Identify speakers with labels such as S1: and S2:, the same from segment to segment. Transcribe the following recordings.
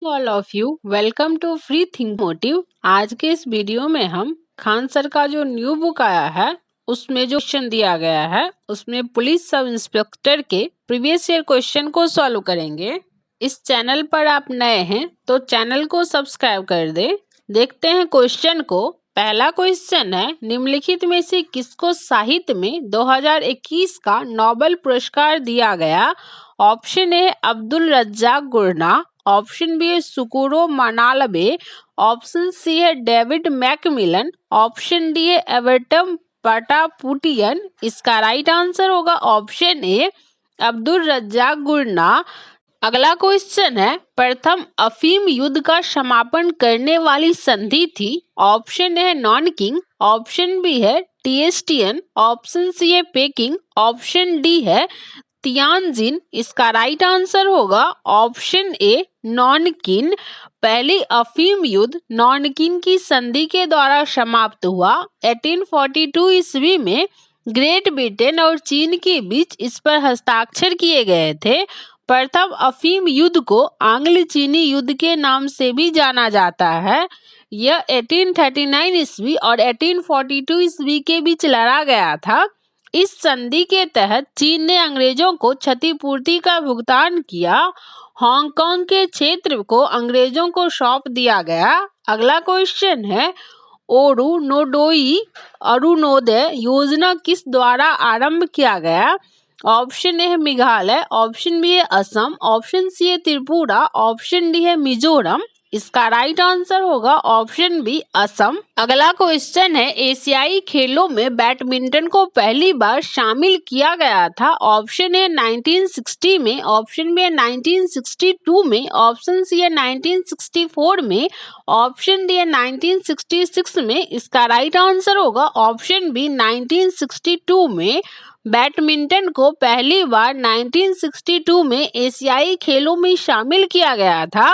S1: All of you welcome to free think motive. आज के इस वीडियो में हम खान सर का जो न्यू बुक आया है उसमें जो क्वेश्चन दिया गया है उसमें पुलिस सब इंस्पेक्टर के प्रीवियस ईयर क्वेश्चन को सॉल्व करेंगे। इस चैनल पर आप नए हैं तो चैनल को सब्सक्राइब कर दे। देखते हैं क्वेश्चन को। पहला क्वेश्चन है, निम्नलिखित में से किसको साहित्य में 2021 का नोबेल पुरस्कार दिया गया? ऑप्शन ए अब्दुल रज्जाक गुरना, ऑप्शन बी है सुकुरो मनालबे, ऑप्शन सी है डेविड मैकमिलन, ऑप्शन डी है एवर्टम पटापुटियन। इसका राइट आंसर होगा ऑप्शन ए अब्दुल रज्जाक गुरना। अगला क्वेश्चन है, प्रथम अफीम युद्ध का समापन करने वाली संधि थी? ऑप्शन है नॉन किंग, ऑप्शन बी है टीएसटीएन, ऑप्शन सी है पेकिंग, ऑप्शन डी है तियानजिन। इसका राइट आंसर होगा ऑप्शन ए नॉनकिन। पहली अफीम युद्ध नॉनकिन की संधि के द्वारा समाप्त हुआ 1842 ईस्वी में। ग्रेट ब्रिटेन और चीन के बीच इस पर हस्ताक्षर किए गए थे। प्रथम अफीम युद्ध को आंग्ल चीनी युद्ध के नाम से भी जाना जाता है। यह 1839 ईस्वी और 1842 ईस्वी के बीच लड़ा गया था। इस संधि के तहत चीन ने अंग्रेजों को क्षतिपूर्ति का भुगतान किया। हांगकांग के क्षेत्र को अंग्रेजों को सौंप दिया गया। अगला क्वेश्चन है, अरुणोदय अरुणोदय योजना किस द्वारा आरंभ किया गया? ऑप्शन ए है मेघालय, ऑप्शन बी है असम, ऑप्शन सी है त्रिपुरा, ऑप्शन डी है मिजोरम। इसका राइट आंसर होगा ऑप्शन बी असम। अगला क्वेश्चन है, एशियाई खेलों में बैडमिंटन को पहली बार शामिल किया गया था? ऑप्शन है 1960 में, ऑप्शन बी है 1962 में, ऑप्शन सी है 1964 में, ऑप्शन डी है 1966 में। इसका राइट आंसर होगा ऑप्शन बी 1962 में। बैडमिंटन को पहली बार 1962 में एशियाई खेलों में शामिल किया गया था।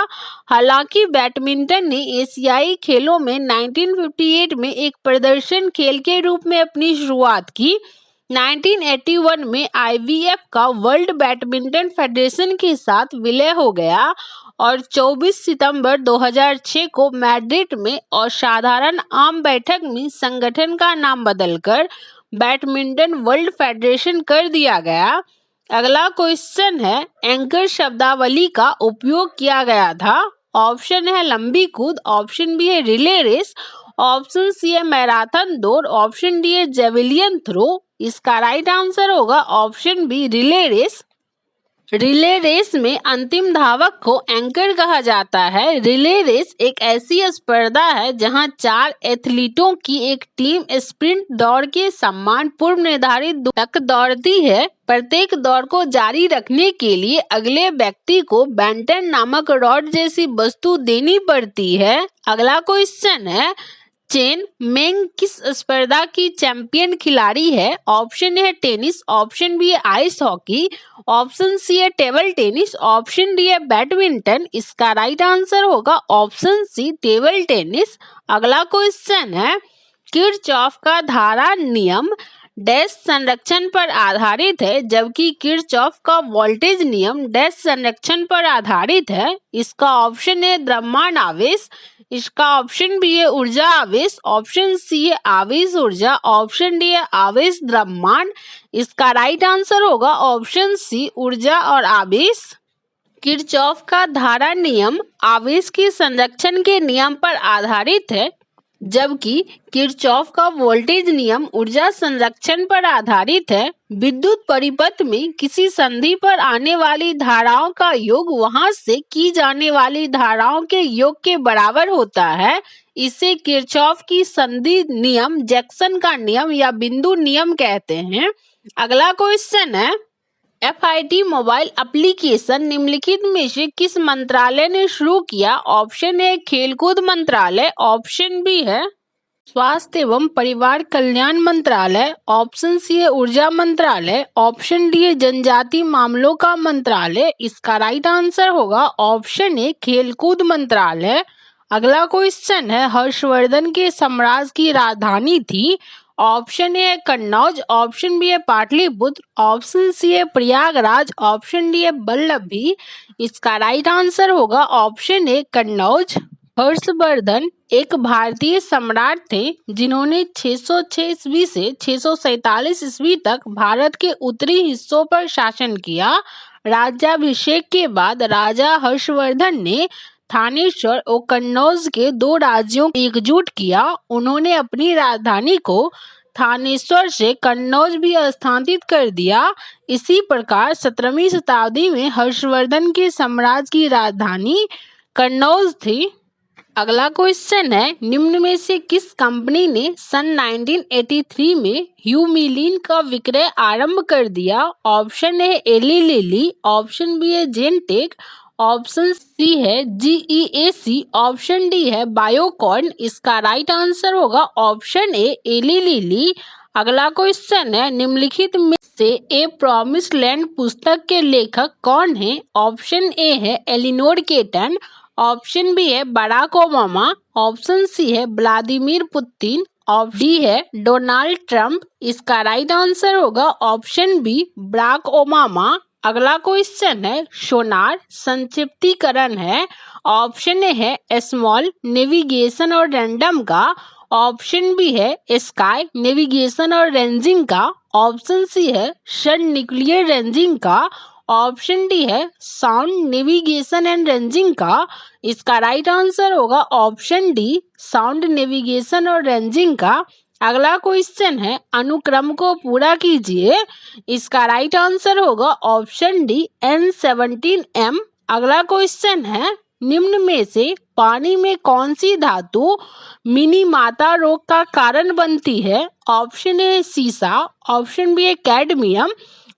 S1: हालांकि बैडमिंटन ने एशियाई खेलों में 1958 में एक प्रदर्शन खेल के रूप में अपनी शुरुआत की। 1981 में आईवीएफ का वर्ल्ड बैडमिंटन फेडरेशन के साथ विलय हो गया और 24 सितंबर 2006 को मैड्रिड में असाधारण आम बैठक में संगठन का नाम बदलकर बैडमिंटन वर्ल्ड फेडरेशन कर दिया गया। अगला क्वेश्चन है, एंकर शब्दावली का उपयोग किया गया था? ऑप्शन है लंबी कूद, ऑप्शन बी है रिले रेस, ऑप्शन सी है मैराथन दौड़, ऑप्शन डी है जेवलियन थ्रो। इसका राइट आंसर होगा option B relay race. Relay race में अंतिम धावक को एंकर कहा जाता है। रिले रेस एक ऐसी स्पर्धा है जहां 4 एथलीटों की एक टीम स्प्रिंट दौड़ के समान पूर्व निर्धारित दूरी तक दौड़ती है। प्रत्येक दौड़ को जारी रखने के लिए अगले व्यक्ति को बैंटन नामक रॉड जैसी वस्तु देनी पड़ती है। अगला क्वेश्चन है, चेन मेंग किस स्पर्धा की चैंपियन खिलाड़ी है? ऑप्शन है टेनिस, ऑप्शन बी है आइस हॉकी, ऑप्शन सी है टेबल टेनिस, ऑप्शन डी है बैडमिंटन। इसका राइट आंसर होगा ऑप्शन सी टेबल टेनिस। अगला क्वेश्चन है, किरचॉफ का धारा नियम डैश संरक्षण पर आधारित है जबकि किरचॉफ का वोल्टेज नियम डैश संरक्षण पर आधारित है? इसका ऑप्शन है द्रव्यमान आवेश, इसका ऑप्शन बी है ऊर्जा आवेश, ऑप्शन सी है आवेश ऊर्जा, ऑप्शन डी है आवेश द्रव्यमान। इसका राइट आंसर होगा ऑप्शन सी ऊर्जा और आवेश। किरचॉफ का धारा नियम आवेश के संरक्षण के नियम पर आधारित है जबकि किरचॉफ का वोल्टेज नियम ऊर्जा संरक्षण पर आधारित है। विद्युत परिपथ में किसी संधि पर आने वाली धाराओं का योग वहां से की जाने वाली धाराओं के योग के बराबर होता है। इसे किरचॉफ की संधि नियम, जैक्सन का नियम या बिंदु नियम कहते हैं। अगला क्वेश्चन है, FIT मोबाइल एप्लीकेशन निम्नलिखित में से किस मंत्रालय ने शुरू किया? ऑप्शन ए खेलकूद मंत्रालय, ऑप्शन बी है स्वास्थ्य एवं परिवार कल्याण मंत्रालय, ऑप्शन सी है ऊर्जा मंत्रालय, ऑप्शन डी है जनजाति मामलों का मंत्रालय। इसका राइट आंसर होगा ऑप्शन ए खेलकूद मंत्रालय। अगला क्वेश्चन है, हर्षवर्धन के साम्राज्य की राजधानी थी? ऑप्शन ए है कन्नौज, ऑप्शन बी है पाटलिपुत्र, ऑप्शन सी है प्रयागराज, ऑप्शन डी है बल्लभी। इसका राइट आंसर होगा ऑप्शन ए कन्नौज। हर्षवर्धन एक भारतीय सम्राट थे जिन्होंने 606 ईस्वी से 647 ईस्वी तक भारत के उत्तरी हिस्सों पर शासन किया। राज्याभिषेक के बाद राजा हर्षवर्धन ने थानेश्वर और कन्नौज के दो राज्यों को एकजुट किया। उन्होंने अपनी राजधानी को थानेश्वर से कन्नौज भी स्थानांतरित कर दिया। इसी प्रकार 17वीं शताब्दी में हर्षवर्धन के साम्राज्य की राजधानी कन्नौज थी। अगला क्वेश्चन है, निम्न में से किस कंपनी ने सन 1983 में ह्यूमिलीन का विक्रय आरंभ कर दिया? Option A Eli Lilly, option B है जेनटेक, ऑप्शन सी है GEAC, ऑप्शन डी है बायोकॉन। इसका राइट आंसर होगा ऑप्शन ए एली लिली। अगला क्वेश्चन है, निम्नलिखित में से ए प्रॉमिस्ड लैंड पुस्तक के लेखक कौन है? ऑप्शन ए है एलिनोर केटन, ऑप्शन बी है बराक ओबामा, ऑप्शन सी है व्लादिमीर पुतिन, ऑप्शन डी है डोनाल्ड ट्रंप। इसका राइट आंसर होगा ऑप्शन बी बराक ओबामा। अगला क्वेश्चन है, सोनार संक्षिप्तीकरण है। ऑप्शन ए है स्मॉल नेविगेशन और रैंडम का, ऑप्शन बी है स्काई नेविगेशन और रेंजिंग का, ऑप्शन सी है सन न्यूक्लियर रेंजिंग का, ऑप्शन डी है साउंड नेविगेशन एंड रेंजिंग का। इसका राइट आंसर होगा ऑप्शन डी साउंड नेविगेशन और रेंजिंग का। अगला क्वेश्चन है, अनुक्रम को पूरा कीजिए। इसका राइट आंसर होगा ऑप्शन डी N17M। अगला क्वेश्चन है, निम्न में से पानी में कौन सी धातु मिनीमाता रोग का कारण बनती है? ऑप्शन ए सीसा, ऑप्शन बी है कैडमियम,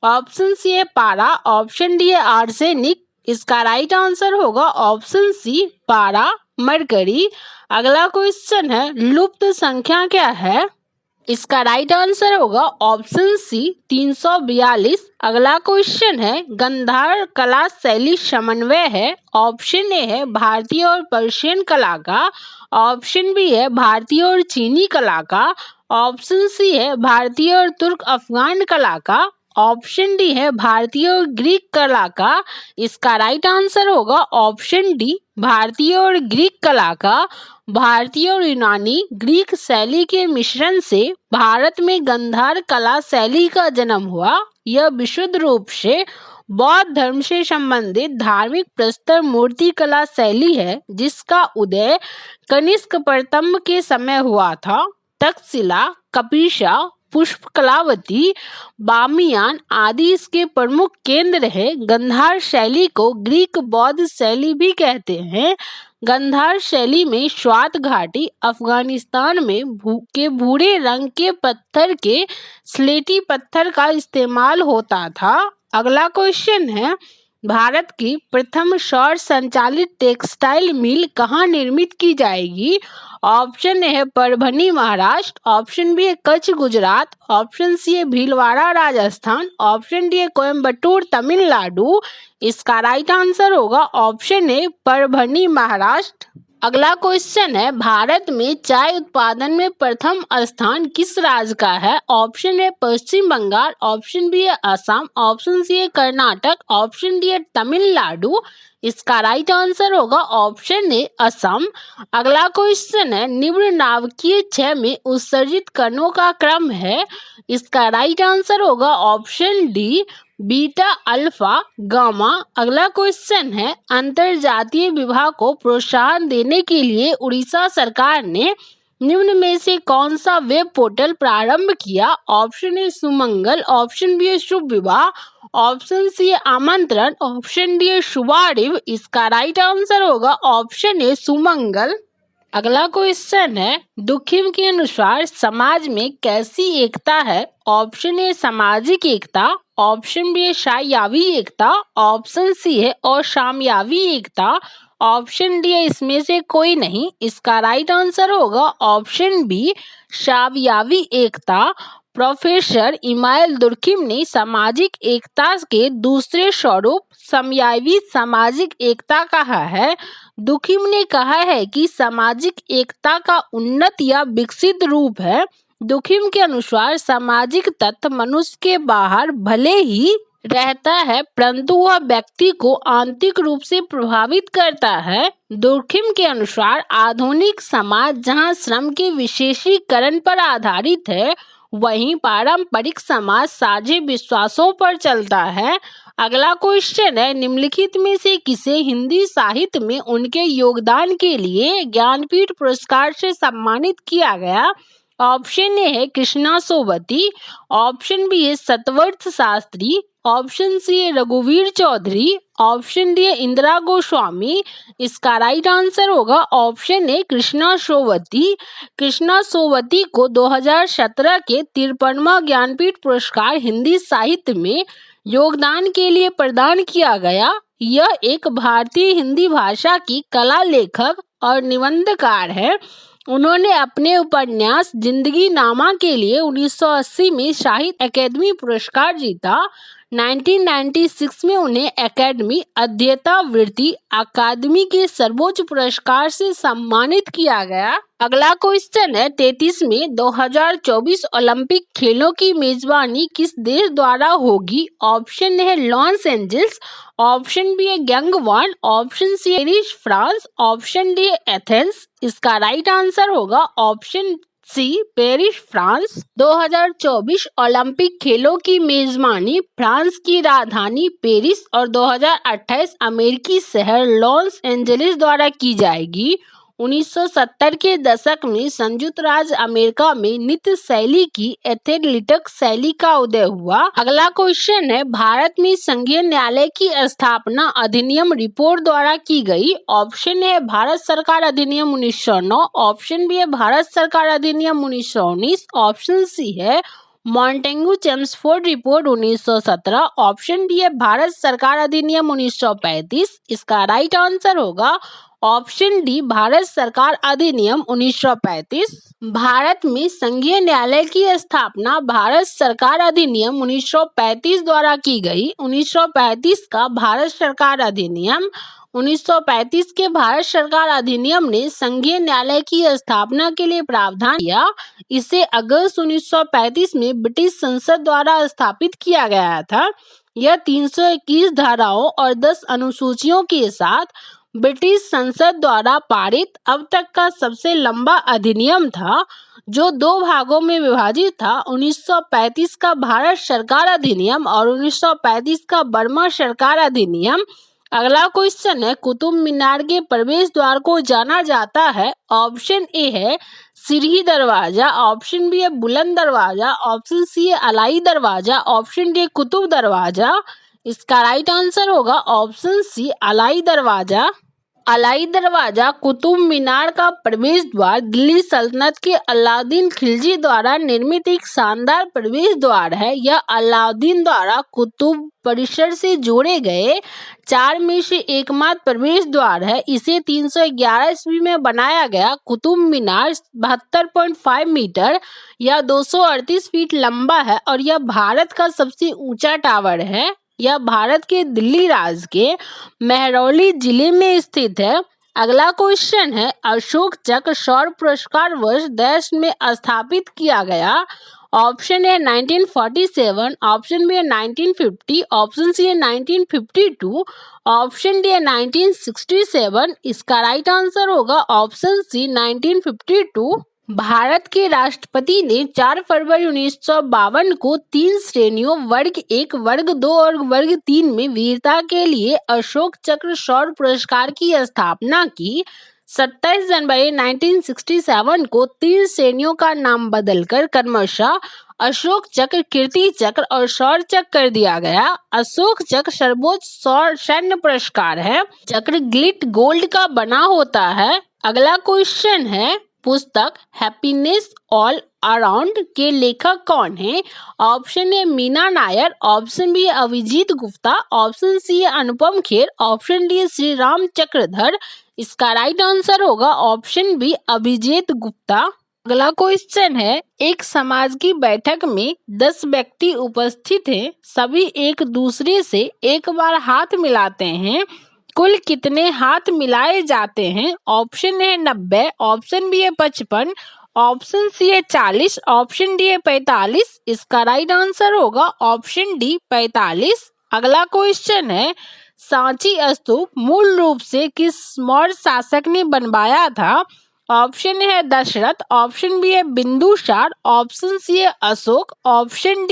S1: ऑप्शन सी है पारा, ऑप्शन डी है आर्सेनिक। इसका राइट आंसर होगा ऑप्शन सी पारा मरकरी। अगला क्वेश्चन है, लुप्त संख्या क्या है? इसका राइट आंसर होगा ऑप्शन सी 342। अगला क्वेश्चन है, गंधार कला शैली समन्वय है। ऑप्शन ए है भारतीय और पर्शियन कला का, ऑप्शन बी है भारतीय और चीनी कला का, ऑप्शन सी है भारतीय और तुर्क अफगान कला का, ऑप्शन डी है भारतीय और ग्रीक कला का। इसका राइट आंसर होगा ऑप्शन डी भारतीय और ग्रीक कला का। भारतीय और यूनानी ग्रीक शैली के मिश्रण से भारत में गंधार कला शैली का जन्म हुआ। यह विशुद्ध रूप से बौद्ध धर्म से संबंधित धार्मिक प्रस्तर मूर्ति कला शैली है, जिसका उदय कनिष्क प्रथम के समय हुआ था। तक्षशिला, कपिशा, पुष्प कलावती, बामियान आदि इसके प्रमुख केंद्र है। गंधार शैली को ग्रीक बौद्ध शैली भी कहते हैं। गंधार शैली में स्वात घाटी अफगानिस्तान में भूरे रंग के पत्थर के स्लेटी पत्थर का इस्तेमाल होता था। अगला क्वेश्चन है, भारत की प्रथम सौर संचालित टेक्सटाइल मिल कहाँ निर्मित की जाएगी? ऑप्शन ए है परभनी महाराष्ट्र, ऑप्शन बी है कच्छ गुजरात, ऑप्शन सी है भीलवाड़ा राजस्थान, ऑप्शन डी है कोयम्बटूर तमिलनाडु। इसका राइट आंसर होगा ऑप्शन ए परभनी महाराष्ट्र। अगला क्वेश्चन है, भारत में चाय उत्पादन में प्रथम स्थान किस राज्य का है? Option A Paschim Bangal, option B है असम, ऑप्शन सी है कर्नाटक, ऑप्शन डी है तमिलनाडु। इसका राइट आंसर होगा ऑप्शन ए असम। अगला क्वेश्चन है, निम्न नाभिकीय क्षय में उत्सर्जित कणों का क्रम है। इसका राइट आंसर होगा option D beta alpha gamma. अगला क्वेश्चन है, अंतरजातीय विवाह को प्रोत्साहन देने के लिए उड़ीसा सरकार ने निम्न में से कौन सा वेब पोर्टल प्रारंभ किया? Option A Sumangal, option B है शुभ विवाह, ऑप्शन सी है आमंत्रण, ऑप्शन डी है शुभारंभ। इसका राइट आंसर होगा ऑप्शन ए सुमंगल। अगला क्वेश्चन है, दुखिम के अनुसार समाज में कैसी एकता है? ऑप्शन ए सामाजिक एकता, ऑप्शन बी है शायावी एकता, ऑप्शन सी है असामयावी एकता, ऑप्शन डी है इसमें से कोई नहीं। इसका राइट आंसर होगा ऑप्शन बी शायावी एकता। प्रोफेसर इमाइल दुर्खिम ने सामाजिक एकता के दूसरे स्वरूप समयावी सामाजिक एकता कहा है। दुखिम ने कहा है कि सामाजिक एकता का उन्नत या विकसित रूप है दुखिम के अनुसार सामाजिक तत्व मनुष्य के बाहर भले ही रहता है परंतु वह व्यक्ति को आंतरिक रूप से प्रभावित करता है। दुखिम के अनुसार आधुनिक समाज जहां श्रम के विशेषीकरण पर आधारित है वहीं पारंपरिक समाज साझे विश्वासों पर चलता है। अगला क्वेश्चन है, निम्नलिखित में से किसे हिंदी साहित्य में उनके योगदान के लिए ज्ञानपीठ पुरस्कार से सम्मानित किया गया? ऑप्शन ए है कृष्णा सोबती, ऑप्शन बी है सतवर्थ शास्त्री, ऑप्शन सी है रघुवीर चौधरी, ऑप्शन डी है इंदिरा गोस्वामी। इसका राइट आंसर होगा ऑप्शन ए कृष्णा सोबती। कृष्णा सोबती को 2017 के 53वां ज्ञानपीठ पुरस्कार हिंदी साहित्य में योगदान के लिए प्रदान किया गया। यह एक भारतीय हिंदी भाषा की कला लेखक और निबंधकार है। उन्होंने अपने उपन्यास जिंदगी नामा के लिए 1980 में साहित्य अकादमी पुरस्कार जीता। 1996 में उन्हें अकादमी अध्येता वृत्ति अकादमी के सर्वोच्च पुरस्कार से सम्मानित किया गया। अगला क्वेश्चन है, 33वें 2024 ओलंपिक खेलों की मेजबानी किस देश द्वारा होगी? ऑप्शन है लॉस एंजल्स, ऑप्शन बी है गैंगवॉन, ऑप्शन सी है पेरिस फ्रांस, ऑप्शन डी है एथेंस। इसका राइट आंसर होगा option C Paris France. 2024 Olympic खेलों की मेजबानी फ्रांस की राजधानी पेरिस और 2028 अमेरिकी शहर लॉस एंजलिस द्वारा की जाएगी। 1970 के दशक में संयुक्त राज्य अमेरिका में नृत्य शैली की एथलेटिक्स शैली का उदय हुआ। अगला क्वेश्चन है, भारत में संघीय न्यायालय की स्थापना अधिनियम रिपोर्ट द्वारा की गई। ऑप्शन है भारत सरकार अधिनियम 1909, ऑप्शन बी है भारत सरकार अधिनियम 1919, ऑप्शन सी है Montagu Chelmsford report 1917, option D है भारत सरकार अधिनियम 1935। इसका राइट आंसर होगा ऑप्शन डी भारत सरकार अधिनियम 1935। भारत में संघीय न्यायालय की स्थापना भारत सरकार अधिनियम 1935 द्वारा की गई। 1935 का भारत सरकार अधिनियम 1935 के भारत सरकार अधिनियम ने संघीय न्यायालय की स्थापना के लिए प्रावधान किया। इसे अगस्त 1935 में ब्रिटिश संसद द्वारा स्थापित किया गया था। यह 321 धाराओं और 10 अनुसूचियों के साथ ब्रिटिश संसद द्वारा पारित अब तक का सबसे लंबा अधिनियम था, जो 2 भागों में विभाजित था। 1935 का भारत सरकार अधिनियम और 1935 का बर्मा सरकार अधिनियम। अगला क्वेश्चन है, कुतुब मीनार के प्रवेश द्वार को जाना जाता है। ऑप्शन ए है सीढ़ी दरवाजा, ऑप्शन बी है बुलंद दरवाजा, ऑप्शन सी है अलाई दरवाजा, ऑप्शन डी कुतुब दरवाजा। इसका राइट आंसर होगा ऑप्शन सी अलाई दरवाजा। अलाई दरवाजा कुतुब मीनार का प्रवेश द्वार दिल्ली सल्तनत के अलाउद्दीन खिलजी द्वारा निर्मित एक शानदार प्रवेश द्वार है। यह अलाउद्दीन द्वारा कुतुब परिसर से जोड़े गए 4 में से एकमात्र प्रवेश द्वार है। इसे 311 ईस्वी में बनाया गया। कुतुब मीनार 72.5 मीटर या 238 फीट लंबा है और यह भारत का सबसे ऊंचा टावर है। यह भारत के दिल्ली राज्य के महरौली जिले में स्थित है। अगला क्वेश्चन है, अशोक चक्र शौर्य पुरस्कार वर्ष देश में स्थापित किया गया। ऑप्शन है 1947, ऑप्शन बी है 1950, ऑप्शन सी है 1952, ऑप्शन डी है 1967। इसका राइट आंसर होगा ऑप्शन सी 1952। भारत के राष्ट्रपति ने 4 फरवरी 1952 को 3 श्रेणियों वर्ग 1, वर्ग 2 और वर्ग 3 में वीरता के लिए अशोक चक्र शौर्य पुरस्कार की स्थापना की। 27 जनवरी 1967 को 3 श्रेणियों का नाम बदलकर क्रमशः अशोक चक्र, कीर्ति चक्र और शौर्य चक्र कर दिया गया। अशोक चक्र सर्वोच्च सैन्य पुरस्कार है। चक्र गिलिट गोल्ड का बना होता है। अगला क्वेश्चन है, पुस्तक हैप्पीनेस ऑल अराउंड के लेखक कौन है? Option A Meena Nair, option B Abhijeet Gupta, option C Anupam Kher, option D Shri Ram Chakradhar. इसका राइट आंसर होगा ऑप्शन बी अभिजीत गुप्ता। अगला क्वेश्चन है, एक समाज की बैठक में 10 व्यक्ति उपस्थित हैं। सभी एक दूसरे से एक बार हाथ मिलाते हैं। कुल कितने हाथ मिलाए जाते हैं? ऑप्शन है 90, ऑप्शन बी है 55, ऑप्शन सी है 40, ऑप्शन डी है 45। इसका राइट आंसर होगा ऑप्शन डी 45। अगला क्वेश्चन है, सांची स्तूप मूल रूप से किस मौर्य शासक ने बनवाया था? ऑप्शन है दशरथ, ऑप्शन बी है बिंदुसार, ऑप्शन सी है अशोक, ऑप्शन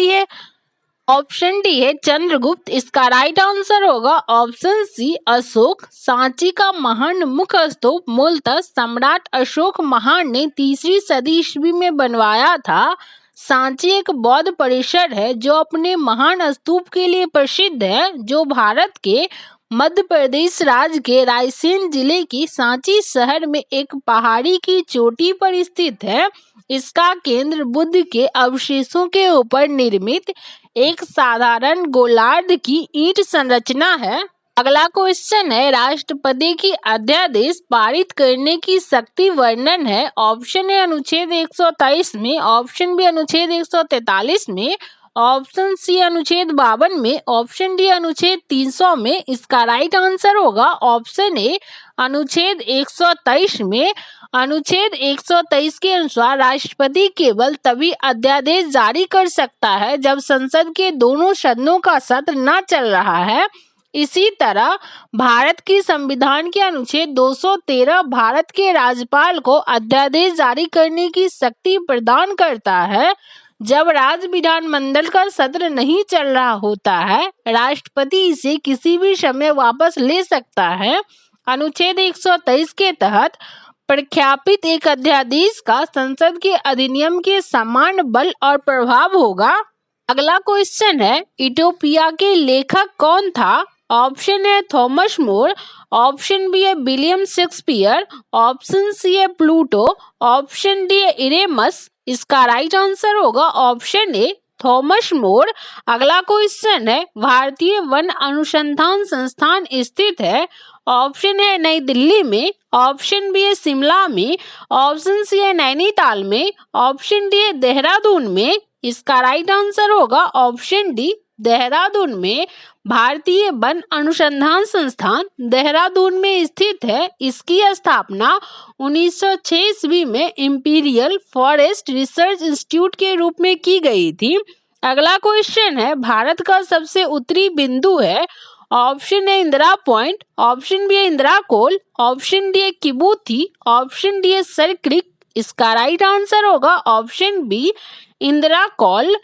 S1: डी है चंद्रगुप्त। इसका राइट आंसर होगा ऑप्शन सी अशोक। सांची का महान मुख्य स्तूप मूलतः सम्राट अशोक महान ने 3री सदी ईस्वी में बनवाया था। सांची एक बौद्ध परिसर है जो अपने महान स्तूप के लिए प्रसिद्ध है, जो भारत के मध्य प्रदेश राज्य के रायसेन जिले की सांची शहर में एक पहाड़ी की चोटी पर स्थित है। इसका केंद्र बुद्ध के अवशेषों के ऊपर निर्मित एक साधारण गोलार्ध की ईंट संरचना है। अगला क्वेश्चन है, राष्ट्रपति की अध्यादेश पारित करने की शक्ति वर्णन है। ऑप्शन है अनुच्छेद 123 में, ऑप्शन बी अनुच्छेद 143 में, ऑप्शन सी अनुच्छेद 52 में, ऑप्शन डी अनुच्छेद 300 में। इसका राइट आंसर होगा ऑप्शन ए अनुच्छेद 123 में। अनुच्छेद 123 के अनुसार राष्ट्रपति केवल तभी अध्यादेश जारी कर सकता है जब संसद के दोनों सदनों का सत्र न चल रहा है। इसी तरह भारत की संविधान के अनुच्छेद 213 भारत के राज्यपाल को अध्यादेश जारी करने की शक्ति प्रदान करता है जब राज्य विधानमंडल का सत्र नहीं चल रहा होता है। राष्ट्रपति इसे किसी भी समय वापस ले सकता है। अनुच्छेद 123 के तहत प्रख्यापित एक अध्यादेश का संसद के अधिनियम के समान बल और प्रभाव होगा। अगला क्वेश्चन है, इटोपिया के लेखक कौन था? ऑप्शन है थॉमस मोर, ऑप्शन बी है विलियम शेक्सपियर, ऑप्शन सी है प्लूटो, ऑप्शन डी है इरेमस। इसका राइट आंसर होगा ऑप्शन ए थॉमस मोर। अगला क्वेश्चन है, भारतीय वन अनुसंधान संस्थान स्थित है। ऑप्शन है नई दिल्ली में, ऑप्शन बी है शिमला में, ऑप्शन सी है नैनीताल में, ऑप्शन डी है देहरादून में। इसका राइट आंसर होगा ऑप्शन डी देहरादून में। भारतीय वन अनुसंधान संस्थान देहरादून में स्थित है। इसकी स्थापना 1906 ईस्वी में इंपीरियल फॉरेस्ट रिसर्च इंस्टीट्यूट के रूप में की गई थी। अगला क्वेश्चन है, भारत का सबसे उत्तरी बिंदु है। ऑप्शन है इंदिरा पॉइंट, ऑप्शन बी है इंदिरा कोल, ऑप्शन डी है किबूथी, ऑप्शन डी है सर क्रिक। इसका राइट आंसर होगा option B Indira Col.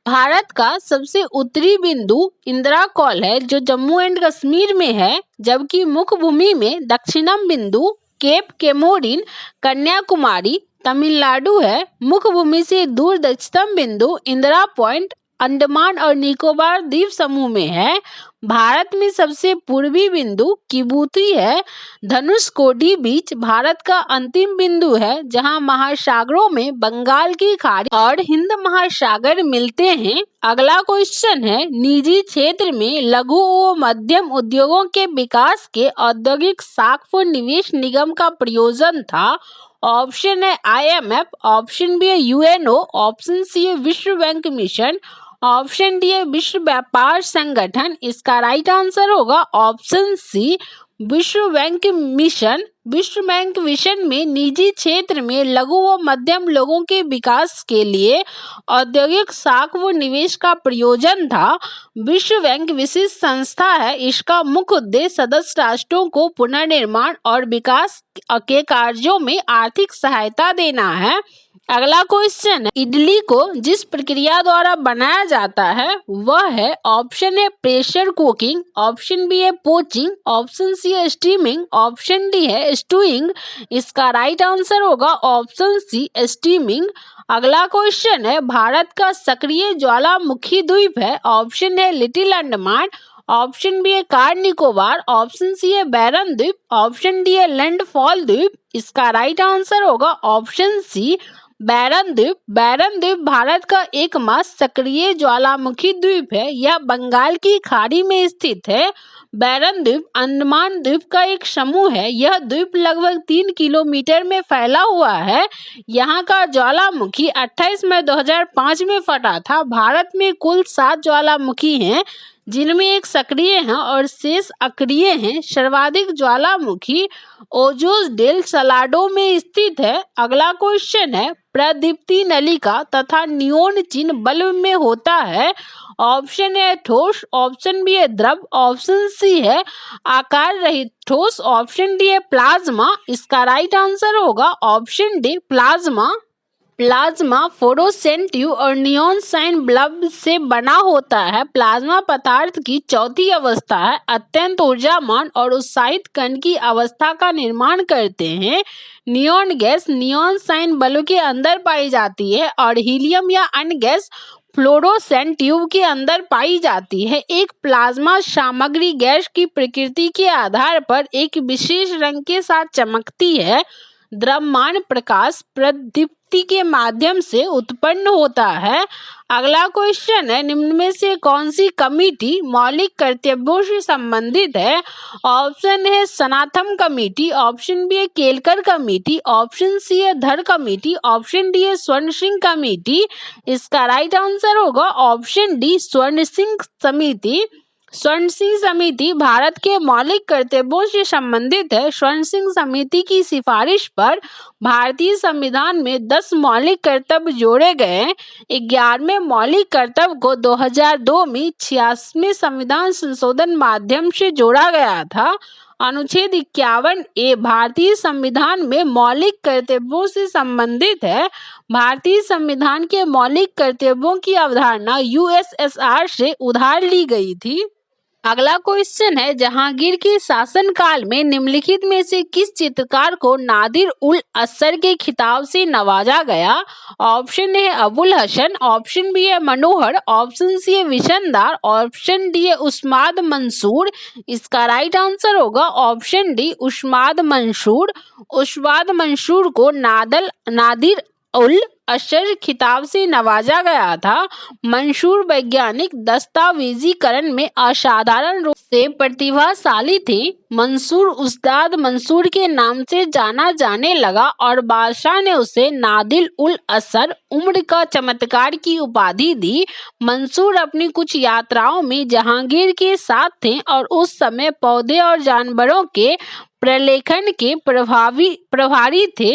S1: Bharat का सबसे उत्तरी बिंदु इंदिरा कॉल है जो जम्मू एंड कश्मीर में है, जबकि मुख्य भूमि में दक्षिणम बिंदु केप केमोरिन कन्याकुमारी तमिलनाडु है। मुख्य भूमि से दूर दक्षिणतम बिंदु इंदिरा पॉइंट अंडमान और निकोबार द्वीप समूह में है। भारत में सबसे पूर्वी बिंदु किबूथी है। धनुषकोडी बीच भारत का अंतिम बिंदु है जहां महासागरों में बंगाल की खाड़ी और हिंद महासागर मिलते हैं। अगला क्वेश्चन है, निजी क्षेत्र में लघु व मध्यम उद्योगों के विकास के औद्योगिक साख पर निवेश निगम का प्रयोजन था। ऑप्शन है IMF, ऑप्शन बी है UNO, ऑप्शन सी है विश्व बैंक मिशन, ऑप्शन डी है विश्व व्यापार संगठन। इसका राइट आंसर होगा ऑप्शन सी विश्व बैंक मिशन। विश्व बैंक मिशन में निजी क्षेत्र में लघु व मध्यम लोगों के विकास के लिए औद्योगिक साख व निवेश का प्रयोजन था। विश्व बैंक विशेष संस्था है। इसका मुख्य उद्देश्य सदस्य राष्ट्रों को पुनर्निर्माण और विकास के कार्यों में आर्थिक सहायता देना है। अगला क्वेश्चन है, इडली को जिस प्रक्रिया द्वारा बनाया जाता है वह है। ऑप्शन है प्रेशर कुकिंग, ऑप्शन बी है पोचिंग, ऑप्शन सी है स्टीमिंग, ऑप्शन डी है स्टूइंग। इसका राइट आंसर होगा ऑप्शन सी स्टीमिंग। अगला क्वेश्चन है, भारत का सक्रिय ज्वालामुखी द्वीप है। ऑप्शन है लिटिल अंडमान, ऑप्शन बी है कार निकोबार, ऑप्शन सी है बैरन द्वीप, ऑप्शन डी है लैंडफॉल द्वीप। इसका राइट आंसर होगा ऑप्शन सी बैरन द्वीप। बैरन द्वीप भारत का एकमात्र सक्रिय ज्वालामुखी द्वीप है। यह बंगाल की खाड़ी में स्थित है। बैरन द्वीप अंडमान द्वीप का एक समूह है। यह द्वीप लगभग 3 किलोमीटर में फैला हुआ है। यहाँ का ज्वालामुखी 28 मई 2005 में फटा था। भारत में कुल 7 ज्वालामुखी हैं जिनमें एक सक्रिय है और शेष अक्रिय हैं। सर्वाधिक ज्वालामुखी ओजोस डेल सलाडो में स्थित है। अगला क्वेश्चन है, प्रदीप्ति नलिका तथा नियोन चिन्ह बल्ब में होता है। ऑप्शन ए ठोस, ऑप्शन बी है द्रव, ऑप्शन सी है आकार रहित ठोस, ऑप्शन डी है प्लाज्मा। इसका राइट आंसर होगा option D plasma. Plasma fluorescent tube और नियॉन साइन बल्ब से बना होता है। प्लाज्मा पदार्थ की चौथी अवस्था है। अत्यंत ऊर्जावान और उत्साहित कण की अवस्था का निर्माण करते हैं। Neon gas neon sign bulb के अंदर पाई जाती है और हीलियम या अन्य गैस फ्लोरोसेंट ट्यूब के अंदर पाई जाती है। एक प्लाज्मा सामग्री गैस की प्रकृति के आधार पर एक विशेष रंग के साथ चमकती है। द्रव्यमान प्रकाश प्रदीप्ति के माध्यम से उत्पन्न होता है। अगला क्वेश्चन है, निम्न में से कौन सी कमिटी मौलिक कर्तव्यों से संबंधित है? ऑप्शन है सनाथम कमेटी, ऑप्शन बी है केलकर कमेटी, ऑप्शन सी है धर कमेटी, ऑप्शन डी है स्वर्ण सिंह कमेटी। इसका राइट आंसर होगा ऑप्शन डी स्वर्ण सिंह समिति। स्वर्ण सिंह समिति भारत के मौलिक कर्तव्यों से संबंधित है। स्वर्ण सिंह समिति की सिफारिश पर भारतीय संविधान में 10 मौलिक कर्तव्य जोड़े गए। 11वें मौलिक कर्तव्य को 2002 में 86वें संविधान संशोधन माध्यम से जोड़ा गया था। अनुच्छेद 51A भारतीय संविधान में मौलिक कर्तव्यों से संबंधित है। भारतीय संविधान के मौलिक कर्तव्यों की अवधारणा यूएसएसआर से उधार ली गई थी। अगला क्वेश्चन है, जहांगीर के शासनकाल में निम्नलिखित में से किस चित्रकार को नादिर उल असर के खिताब से नवाजा गया? Option A Abul Hasan, option B है मनोहर, ऑप्शन सी है विशनदार, ऑप्शन डी है उस्माद मंसूर। इसका राइट आंसर होगा ऑप्शन डी उस्माद मंसूर। उस्माद मंसूर को नादिर उल असर खिताब से नवाजा गया था। मंसूर वैज्ञानिक दस्तावेजीकरण में असाधारण रूप से प्रतिभाशाली थे। मंसूर उस्ताद मंसूर के नाम से जाना जाने लगा और बादशाह ने उसे नादिर उल असर उम्र का चमत्कार की उपाधि दी। मंसूर अपनी कुछ यात्राओं में जहांगीर के साथ थे और उस समय पौधे और जानवरों के प्रलेखन के प्रभारी थे।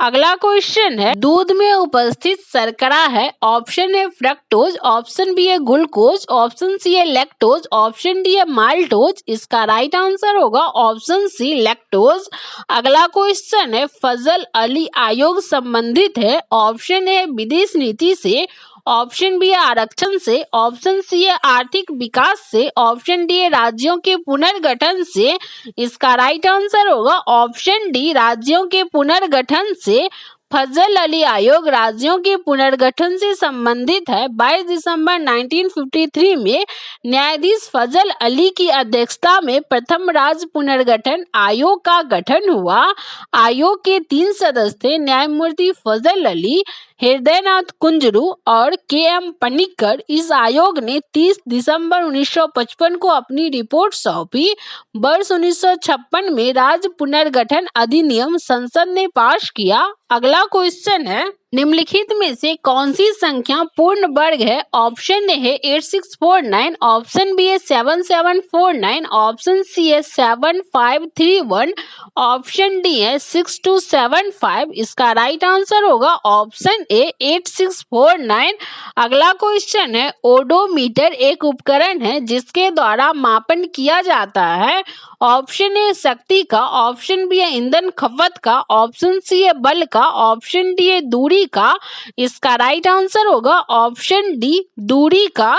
S1: अगला क्वेश्चन है, दूध में उपस्थित शर्करा है। ऑप्शन है फ्रक्टोज, ऑप्शन बी है ग्लूकोज, ऑप्शन सी है लैक्टोज, ऑप्शन डी है माल्टोज। इसका राइट आंसर होगा ऑप्शन सी लैक्टोज। अगला क्वेश्चन है, फजल अली आयोग संबंधित है। ऑप्शन है विदेश नीति से, ऑप्शन बी है आरक्षण से, ऑप्शन सी है आर्थिक विकास से, ऑप्शन डी है राज्यों के पुनर्गठन से। इसका राइट आंसर होगा ऑप्शन डी राज्यों के पुनर्गठन से। फजल अली आयोग राज्यों के पुनर्गठन से संबंधित है। 22 दिसंबर 1953 में न्यायाधीश फजल अली की अध्यक्षता में प्रथम राज्य पुनर्गठन आयोग का गठन हुआ। आयोग के 3 सदस्य थे, न्यायमूर्ति फजल अली, हृदयनाथ कुंजरू और के.एम. पनिक्कर। इस आयोग ने 30 दिसंबर 1955 को अपनी रिपोर्ट सौंपी। वर्ष 1956 में राज्य पुनर्गठन अधिनियम संसद ने पास किया। अगला क्वेश्चन है, निम्नलिखित में से कौन सी संख्या पूर्ण वर्ग है? ऑप्शन ए है 8649, ऑप्शन बी है 7749, ऑप्शन सी है 7531, ऑप्शन डी है 6275। इसका राइट आंसर होगा ऑप्शन ए 8649। अगला क्वेश्चन है, ओडोमीटर एक उपकरण है जिसके द्वारा मापन किया जाता है। ऑप्शन ए शक्ति का, ऑप्शन बी है ईंधन खपत का, ऑप्शन सी है बल का, ऑप्शन डी है दूरी का। इसका राइट आंसर होगा ऑप्शन डी दूरी का।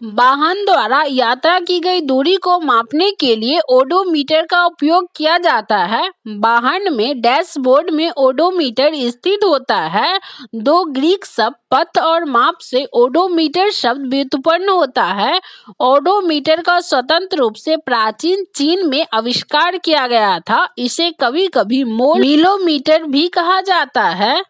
S1: वाहन द्वारा यात्रा की गई दूरी को मापने के लिए ओडोमीटर का उपयोग किया जाता है। वाहन में डैशबोर्ड में ओडोमीटर स्थित होता है। 2 ग्रीक शब्द पथ और माप से ओडोमीटर शब्द व्युत्पन्न होता है। ओडोमीटर का स्वतंत्र रूप से प्राचीन चीन में आविष्कार किया गया था। इसे कभी कभी मिलोमीटर भी कहा जाता है।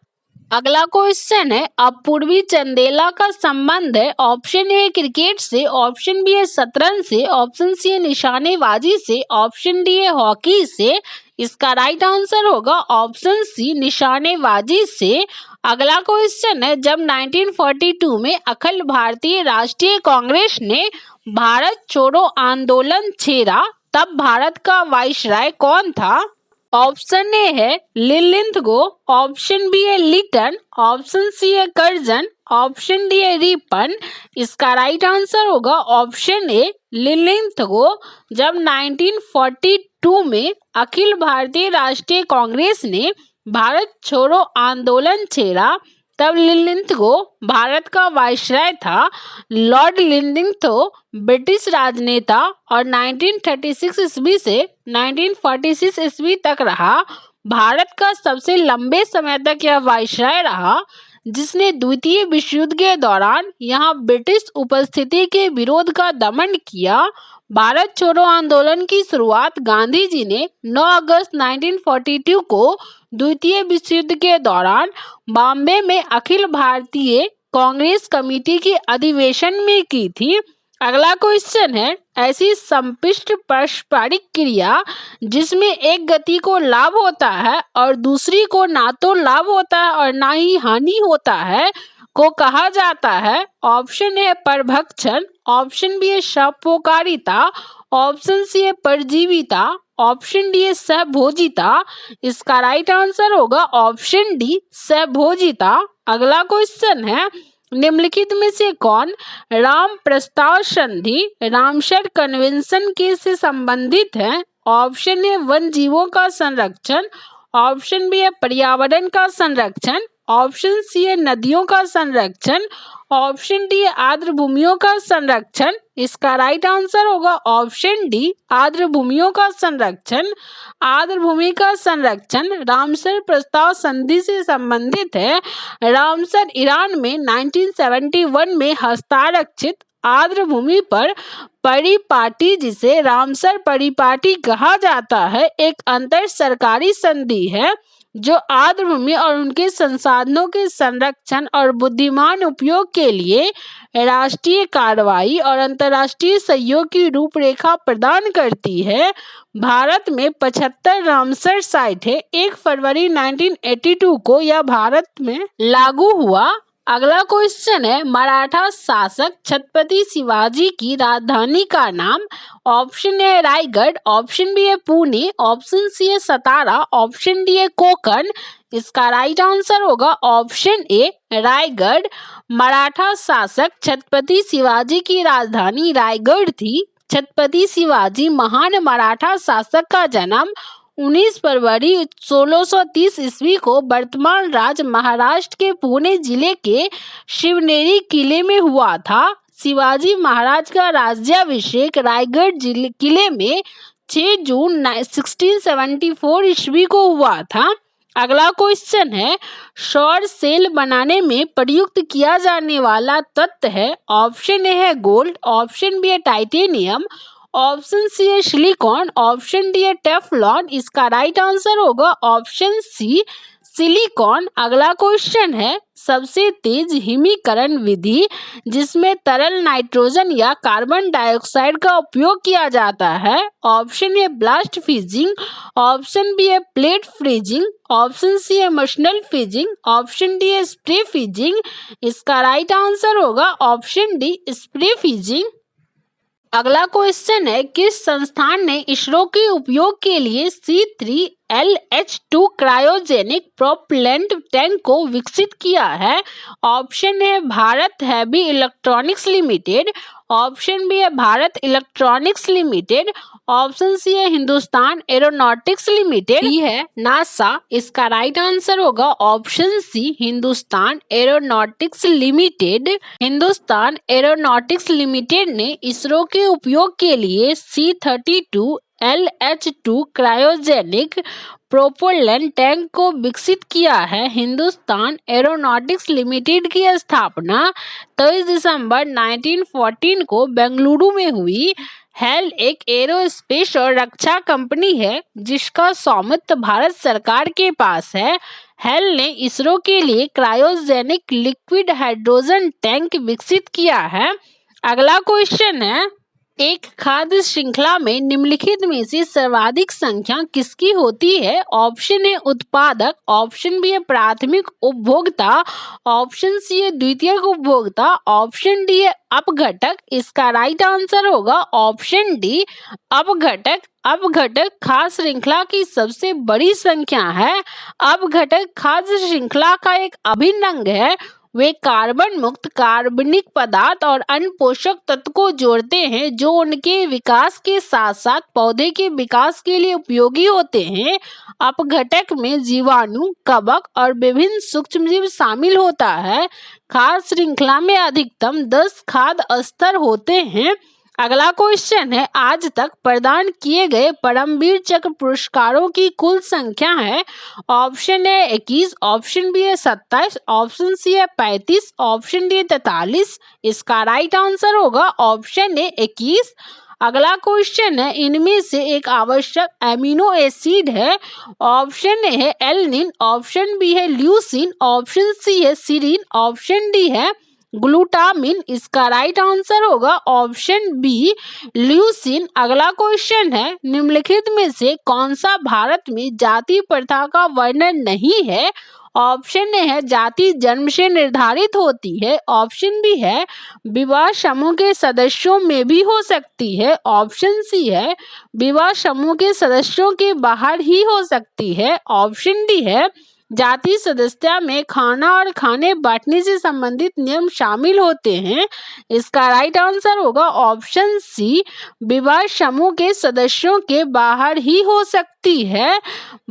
S1: अगला क्वेश्चन है, अब पूर्वी चंदेला का संबंध है। ऑप्शन ए क्रिकेट से, ऑप्शन बी है शतरंज से, ऑप्शन सी है निशानेबाजी से, ऑप्शन डी है हॉकी से। इसका राइट आंसर होगा ऑप्शन सी, निशानेबाजी से। अगला क्वेश्चन है, जब 1942 में अखिल भारतीय राष्ट्रीय कांग्रेस ने भारत छोड़ो आंदोलन छेड़ा, तब भारत का वाइसराय कौन था? ऑप्शन ए है लिलिंथगो, ऑप्शन बी है लिटन, ऑप्शन सी है कर्जन, ऑप्शन डी है रिपन। इसका राइट आंसर होगा ऑप्शन ए, लिलिंथगो। जब 1942 में अखिल भारतीय राष्ट्रीय कांग्रेस ने भारत छोड़ो आंदोलन छेड़ा, तब लिलिंथगो भारत का वाइसराय था। लॉर्ड लिलिंथगो ब्रिटिश राजनेता और 1936 ईस्वी से 1946 ईस्वी तक रहा। भारत का सबसे लंबे समय तक यह वाइसराय रहा, जिसने द्वितीय विश्व युद्ध के दौरान यहाँ ब्रिटिश उपस्थिति के विरोध का दमन किया। भारत छोड़ो आंदोलन की शुरुआत गांधी जी ने 9 अगस्त 1942 को द्वितीय विश्व युद्ध के दौरान बॉम्बे में अखिल भारतीय कांग्रेस कमेटी के अधिवेशन में की थी। अगला क्वेश्चन है, ऐसी संपिष्ट पारस्परिक क्रिया जिसमें एक गति को लाभ होता है और दूसरी को ना तो लाभ होता है और ना ही हानि होता है, को कहा जाता है? ऑप्शन ए परभक्षण, ऑप्शन बी है शापोकारिता, ऑप्शन सी है परजीविता, ऑप्शन डी है सहभोजिता। इसका राइट आंसर होगा ऑप्शन डी, सहभोजिता। अगला क्वेश्चन है, निम्नलिखित में से कौन राम प्रस्ताव संधि रामसर कन्वेंशन के से संबंधित है? ऑप्शन ए वन जीवों का संरक्षण, ऑप्शन बी है पर्यावरण का संरक्षण, ऑप्शन सी है नदियों का संरक्षण, ऑप्शन डी है आर्द्र भूमियों का संरक्षण। इसका राइट आंसर होगा ऑप्शन डी, आर्द्र भूमियों का संरक्षण। आर्द्र भूमि का संरक्षण रामसर प्रस्ताव संधि से संबंधित है। रामसर ईरान में 1971 में हस्ताक्षरित आर्द्र भूमि पर परिपाटी, जिसे रामसर परिपाटी कहा जाता है, एक अंतर सरकारी संधि है जो आर्द्र भूमि और उनके संसाधनों के संरक्षण और बुद्धिमान उपयोग के लिए राष्ट्रीय कार्रवाई और अंतर्राष्ट्रीय सहयोग की रूपरेखा प्रदान करती है। भारत में 75 रामसर साइट है। 1 फरवरी 1982 को यह भारत में लागू हुआ। अगला क्वेश्चन है, मराठा शासक छत्रपति शिवाजी की राजधानी का नाम? Option A Raigad, option B है पुणे, ऑप्शन सी है सतारा, ऑप्शन डी है कोकण। इसका राइट आंसर होगा ऑप्शन ए, रायगढ़। मराठा शासक छत्रपति शिवाजी की राजधानी रायगढ़ थी। छत्रपति शिवाजी महान मराठा शासक का जन्म 19 फरवरी 1630 ईस्वी को वर्तमान राज्य महाराष्ट्र के पुणे जिले के शिवनेरी किले में हुआ था। शिवाजी महाराज का राज्याभिषेक रायगढ़ किले में 6 जून 1674 ईस्वी को हुआ था। अगला क्वेश्चन है, सौर सेल बनाने में प्रयुक्त किया जाने वाला तत्व है? ऑप्शन ए है गोल्ड, ऑप्शन बी है टाइटेनियम, ऑप्शन सी है सिलिकॉन, ऑप्शन डी है टेफ्लॉन। इसका राइट आंसर होगा ऑप्शन सी, सिलिकॉन। अगला क्वेश्चन है, सबसे तेज हिमीकरण विधि जिसमें तरल नाइट्रोजन या कार्बन डाइऑक्साइड का उपयोग किया जाता है? Option A blast freezing, option B है प्लेट फ्रीजिंग, ऑप्शन सी है मशीनल फ्रीजिंग, ऑप्शन डी है स्प्रे फ्रीजिंग। इसका राइट आंसर होगा ऑप्शन डी, स्प्रे फ्रीजिंग। अगला क्वेश्चन है, किस संस्थान ने इसरो के उपयोग के लिए C3LH2 क्रायोजेनिक प्रोपेलेंट टैंक को विकसित किया है? ऑप्शन है Bharat Heavy Electronics Limited, option B है Bharat Electronics Limited, option C है हिंदुस्तान एरोनॉटिक्स लिमिटेड, डी है नासा। इसका राइट आंसर होगा option C, Hindustan Aeronautics Limited. Hindustan Aeronautics Limited ने इसरो के उपयोग के लिए C32LH2 क्रायोजेनिक प्रोपेलेंट टैंक को विकसित किया है। हिंदुस्तान एरोनॉटिक्स लिमिटेड की स्थापना 23 दिसंबर 1914 को बेंगलुरु में हुई। हेल एक एरोस्पेस और रक्षा कंपनी है जिसका स्वामित्व भारत सरकार के पास है। हेल ने इसरो के लिए क्रायोजेनिक लिक्विड हाइड्रोजन टैंक विकसित किया है। अगला क्वेश्चन है, एक खाद्य श्रृंखला में निम्नलिखित में से सर्वाधिक संख्या किसकी होती है? ऑप्शन ए उत्पादक, ऑप्शन बी है प्राथमिक उपभोक्ता, ऑप्शन सी है द्वितीयक उपभोक्ता, ऑप्शन डी है अपघटक। इसका राइट आंसर होगा ऑप्शन डी अपघटक। अपघटक खाद्य श्रृंखला की सबसे बड़ी संख्या है। अपघटक खाद्य श्रृंखला का एक अभिन्न अंग है। वे कार्बन मुक्त कार्बनिक पदार्थ और अन्य पोषक तत्व को जोड़ते हैं जो उनके विकास के साथ साथ पौधे के विकास के लिए उपयोगी होते हैं। अपघटक में जीवाणु, कवक और विभिन्न सूक्ष्मजीव शामिल होता है। खाद्य श्रृंखला में अधिकतम 10 खाद्य स्तर होते हैं। अगला क्वेश्चन है, आज तक प्रदान किए गए परमवीर चक्र पुरस्कारों की कुल संख्या है। ऑप्शन है 21, ऑप्शन बी है 27, ऑप्शन सी है 35, ऑप्शन डी है 43। इसका राइट आंसर होगा ऑप्शन है 21। अगला क्वेश्चन है, इनमें से एक आवश्यक एमिनो एसिड है। ऑप्शन ए है एलनिन, ऑप्शन बी है ल्यूसीन, ऑप्शन सी है सीरीन, ऑप्शन डी है ग्लूटामिन। इसका राइट आंसर होगा ऑप्शन बी ल्यूसीन। अगला क्वेश्चन है, निम्नलिखित में से कौन सा भारत में जाति प्रथा का वर्णन नहीं है? ऑप्शन ए है जाति जन्म से निर्धारित होती है, ऑप्शन बी है विवाह समूह के सदस्यों में भी हो सकती है, ऑप्शन सी है विवाह समूह के सदस्यों के बाहर ही हो सकती है, ऑप्शन डी है जाति सदस्यता में खाना और खाने बांटने से संबंधित नियम शामिल होते हैं। इसका राइट आंसर होगा ऑप्शन सी विवाह समूह के सदस्यों के बाहर ही हो सकती है।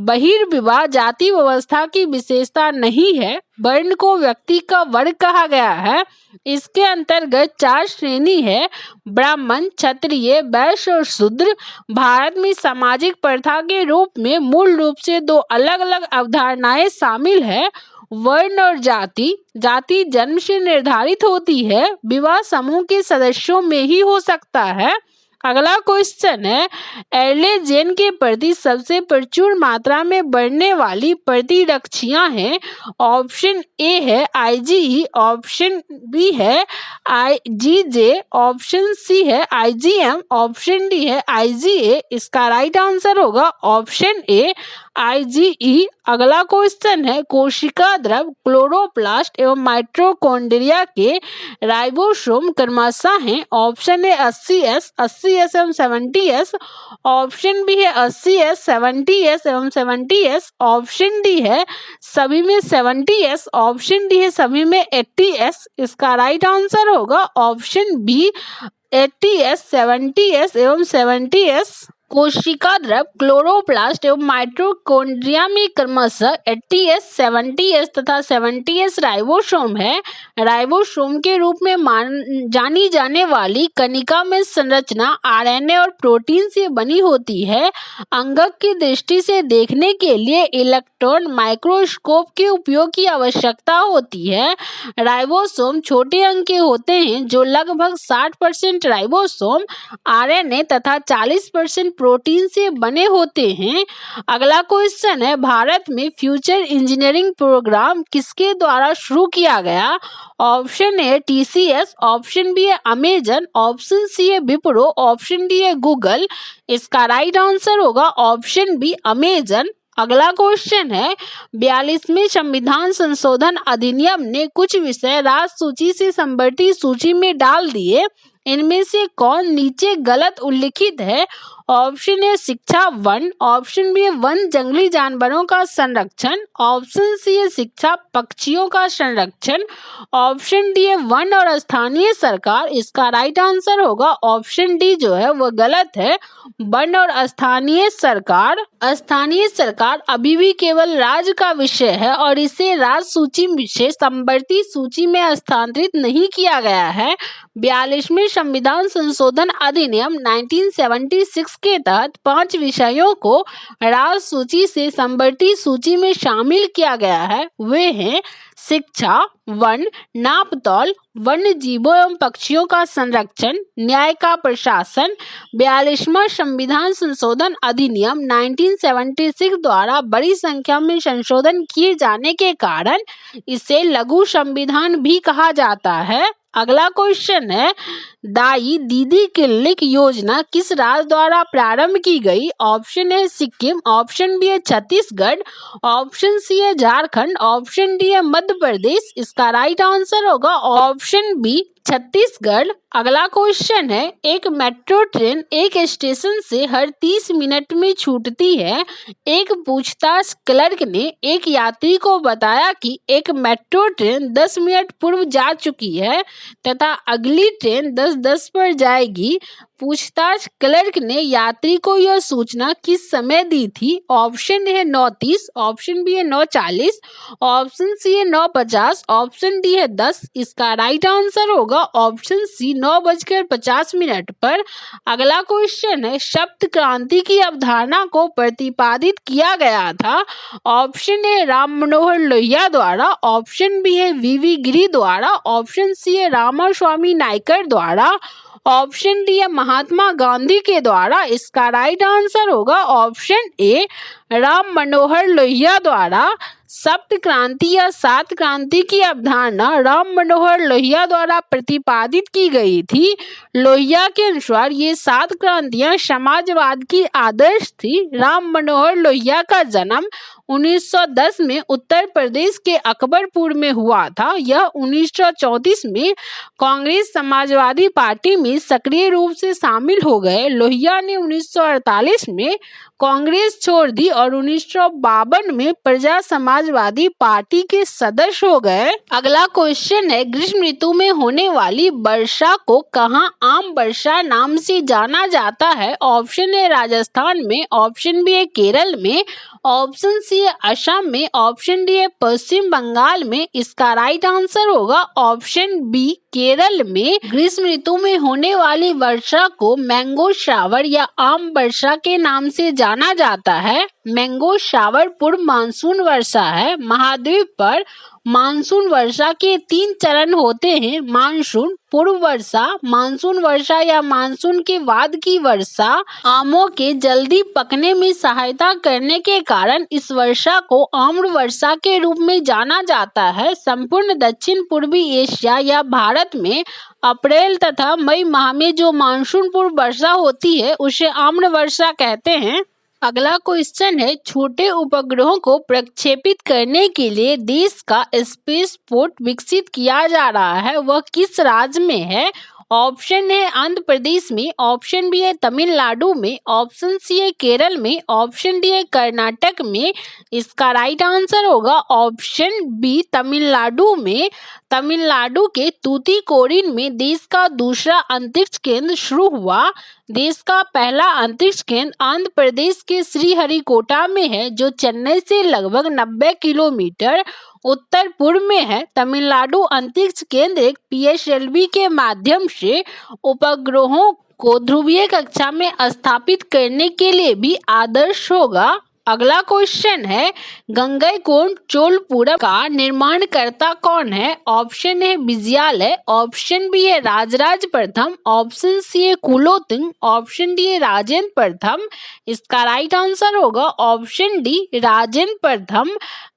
S1: बहिर्विवाह जाति व्यवस्था की विशेषता नहीं है। वर्ण को व्यक्ति का वर्ग कहा गया है। इसके अंतर्गत 4 श्रेणी है, ब्राह्मण, क्षत्रिय, वैश्य और शूद्र। भारत में सामाजिक प्रथा के रूप में मूल रूप से 2 अलग अलग अवधारणाएं शामिल है, वर्ण और जाति। जाति जन्म से निर्धारित होती है, विवाह समूह के सदस्यों में ही हो सकता है। अगला क्वेश्चन है, एर्लेजेन के प्रति सबसे प्रचुर मात्रा में बढ़ने वाली प्रतिरक्षियां हैं। ऑप्शन ए है आईजीई, ऑप्शन बी है आईजीजे, ऑप्शन सी है आईजीएम, ऑप्शन डी है आईजीए। इसका राइट आंसर होगा ऑप्शन ए आईजीई। अगला क्वेश्चन है, कोशिका द्रव, क्लोरोप्लास्ट एवं माइटोकॉन्ड्रिया के राइबोसोम क्रमशः हैं। ऑप्शन है 80S, 80S एवं 70S, ऑप्शन बी है 80S, 70S एवं 70S, ऑप्शन डी है सभी में 70S, ऑप्शन डी है सभी में 80S। इसका राइट आंसर होगा ऑप्शन बी 80S, 70S एवं 70S। कोशिका द्रव, क्लोरोप्लास्ट एवं माइटोकॉन्ड्रिया में क्रमशः 80S, 70S तथा 70S राइबोसोम है। राइबोसोम के रूप में जानी जाने वाली कणिका में संरचना आरएनए और प्रोटीन से बनी होती है। अंगक की दृष्टि से देखने के लिए इलेक्ट्रॉन माइक्रोस्कोप के उपयोग की आवश्यकता होती है। राइबोसोम छोटे अंग के होते हैं जो लगभग 60% राइबोसोम आरएनए तथा 40% प्रोटीन से बने होते हैं। अगला क्वेश्चन है, भारत में फ्यूचर इंजीनियरिंग प्रोग्राम किसके द्वारा शुरू किया गया? Option A TCS, option B है अमेजन, ऑप्शन सी है विप्रो, ऑप्शन डी है गूगल। इसका राइट आंसर होगा ऑप्शन बी अमेजन। अगला क्वेश्चन है, 42वें संविधान संशोधन अधिनियम ने कुछ विषय राज्य सूची से समवर्ती सूची में डाल दिए। इनमें से कौन नीचे गलत उल्लिखित है? ऑप्शन ए शिक्षा वन, ऑप्शन बी है वन जंगली जानवरों का संरक्षण, ऑप्शन सी है शिक्षा पक्षियों का संरक्षण, ऑप्शन डी है वन और स्थानीय सरकार। इसका राइट आंसर होगा ऑप्शन डी जो है वो गलत है, वन और स्थानीय सरकार। स्थानीय सरकार अभी भी केवल राज्य का विषय है और इसे राज्य सूची से समवर्ती सूची में स्थानांतरित नहीं किया गया है। 42वें संविधान संशोधन अधिनियम 1976 के तहत 5 विषयों को राज्य सूची से समवर्ती सूची में शामिल किया गया है। वे हैं शिक्षा, वन, नापतौल, वन्य जीवों एवं पक्षियों का संरक्षण, न्याय का प्रशासन। 42वां संविधान संशोधन अधिनियम 1976 द्वारा बड़ी संख्या में संशोधन किए जाने के कारण इसे लघु संविधान भी कहा जाता है। अगला क्वेश्चन है, दाई दीदी क्लिनिक योजना किस राज्य द्वारा प्रारंभ की गई? Option A Sikkim, option B है छत्तीसगढ़, ऑप्शन सी है झारखंड, ऑप्शन डी है मध्य प्रदेश। इसका राइट आंसर होगा ऑप्शन बी छत्तीसगढ़। अगला क्वेश्चन है, एक मेट्रो ट्रेन एक स्टेशन से हर 30 मिनट में छूटती है। एक पूछताछ क्लर्क ने एक यात्री को बताया कि एक मेट्रो ट्रेन 10 मिनट पूर्व जा चुकी है तथा अगली ट्रेन 10:10 पर जाएगी। पूछताछ क्लर्क ने यात्री को यह सूचना किस समय दी थी? ऑप्शन है 9:30, ऑप्शन बी है 9:40, ऑप्शन सी है 9:50, ऑप्शन डी है 10। इसका राइट आंसर होगा ऑप्शन सी 9:50 पर। अगला क्वेश्चन है, सप्त क्रांति की अवधारणा को प्रतिपादित किया गया था। ऑप्शन ए राम मनोहर लोहिया द्वारा, ऑप्शन बी है वीवी गिरी द्वारा, ऑप्शन सी है रामास्वामी नायकर द्वारा, ऑप्शन डी है महात्मा गांधी के द्वारा। इसका राइट आंसर होगा ऑप्शन ए राम मनोहर लोहिया द्वारा। सप्त क्रांति या सात क्रांति की अवधारणा राम मनोहर लोहिया द्वारा प्रतिपादित की गई थी। लोहिया के अनुसार ये 7 क्रांतियां समाजवाद की आदर्श थी। राम मनोहर लोहिया का जन्म 1910 में उत्तर प्रदेश के अकबरपुर में हुआ था। यह 1934 में कांग्रेस समाजवादी पार्टी में सक्रिय रूप से शामिल हो गए। लोहिया ने 1948 में कांग्रेस छोड़ दी और 1952 में प्रजा समाजवादी पार्टी के सदस्य हो गए। अगला क्वेश्चन है, ग्रीष्म ऋतु में होने वाली वर्षा को कहाँ आम वर्षा नाम से जाना जाता है? ऑप्शन है राजस्थान में, ऑप्शन बी है केरल में, ऑप्शन सी है असम में, ऑप्शन डी है पश्चिम बंगाल में। इसका राइट आंसर होगा ऑप्शन बी केरल में। ग्रीष्म ऋतु में होने वाली वर्षा को मैंगो शावर या आम वर्षा के नाम से जाना जाता है। मैंगो शावर पूर्व मानसून वर्षा है। महाद्वीप पर मानसून वर्षा के 3 चरण होते हैं, मानसून पूर्व वर्षा, मानसून वर्षा या मानसून के बाद की वर्षा। आमों के जल्दी पकने में सहायता करने के कारण इस वर्षा को आम्र वर्षा के रूप में जाना जाता है। संपूर्ण दक्षिण पूर्वी एशिया या भारत में अप्रैल तथा मई माह में जो मानसून पूर्व वर्षा होती है उसे आम्र वर्षा कहते हैं। अगला क्वेश्चन है, छोटे उपग्रहों को प्रक्षेपित करने के लिए देश का स्पेस पोर्ट विकसित किया जा रहा है, वह किस राज्य में है? ऑप्शन है आंध्र प्रदेश में, ऑप्शन बी है तमिलनाडु में, ऑप्शन सी है केरल में, ऑप्शन डी है कर्नाटक में। इसका राइट आंसर होगा ऑप्शन बी तमिलनाडु में। तमिलनाडु के तूतीकोरिन में देश का दूसरा अंतरिक्ष केंद्र शुरू हुआ। देश का पहला अंतरिक्ष केंद्र आंध्र प्रदेश के श्रीहरिकोटा में है, जो चेन्नई से लगभग 90 किलोमीटर उत्तर पूर्व में है। तमिलनाडु अंतरिक्ष केंद्र एक PSLV के माध्यम से उपग्रहों को ध्रुवीय कक्षा में स्थापित करने के लिए भी आदर्श होगा। अगला क्वेश्चन है, गंगईकोंड चोलपुरम का निर्माणकर्ता कौन है? ऑप्शन है विजयालय, ऑप्शन बी है राजराज प्रथम, ऑप्शन सी है कुलोत्तुंग, ऑप्शन डी है राजेंद्र प्रथम। इसका राइट आंसर होगा ऑप्शन डी राजेंद्र प्रथम।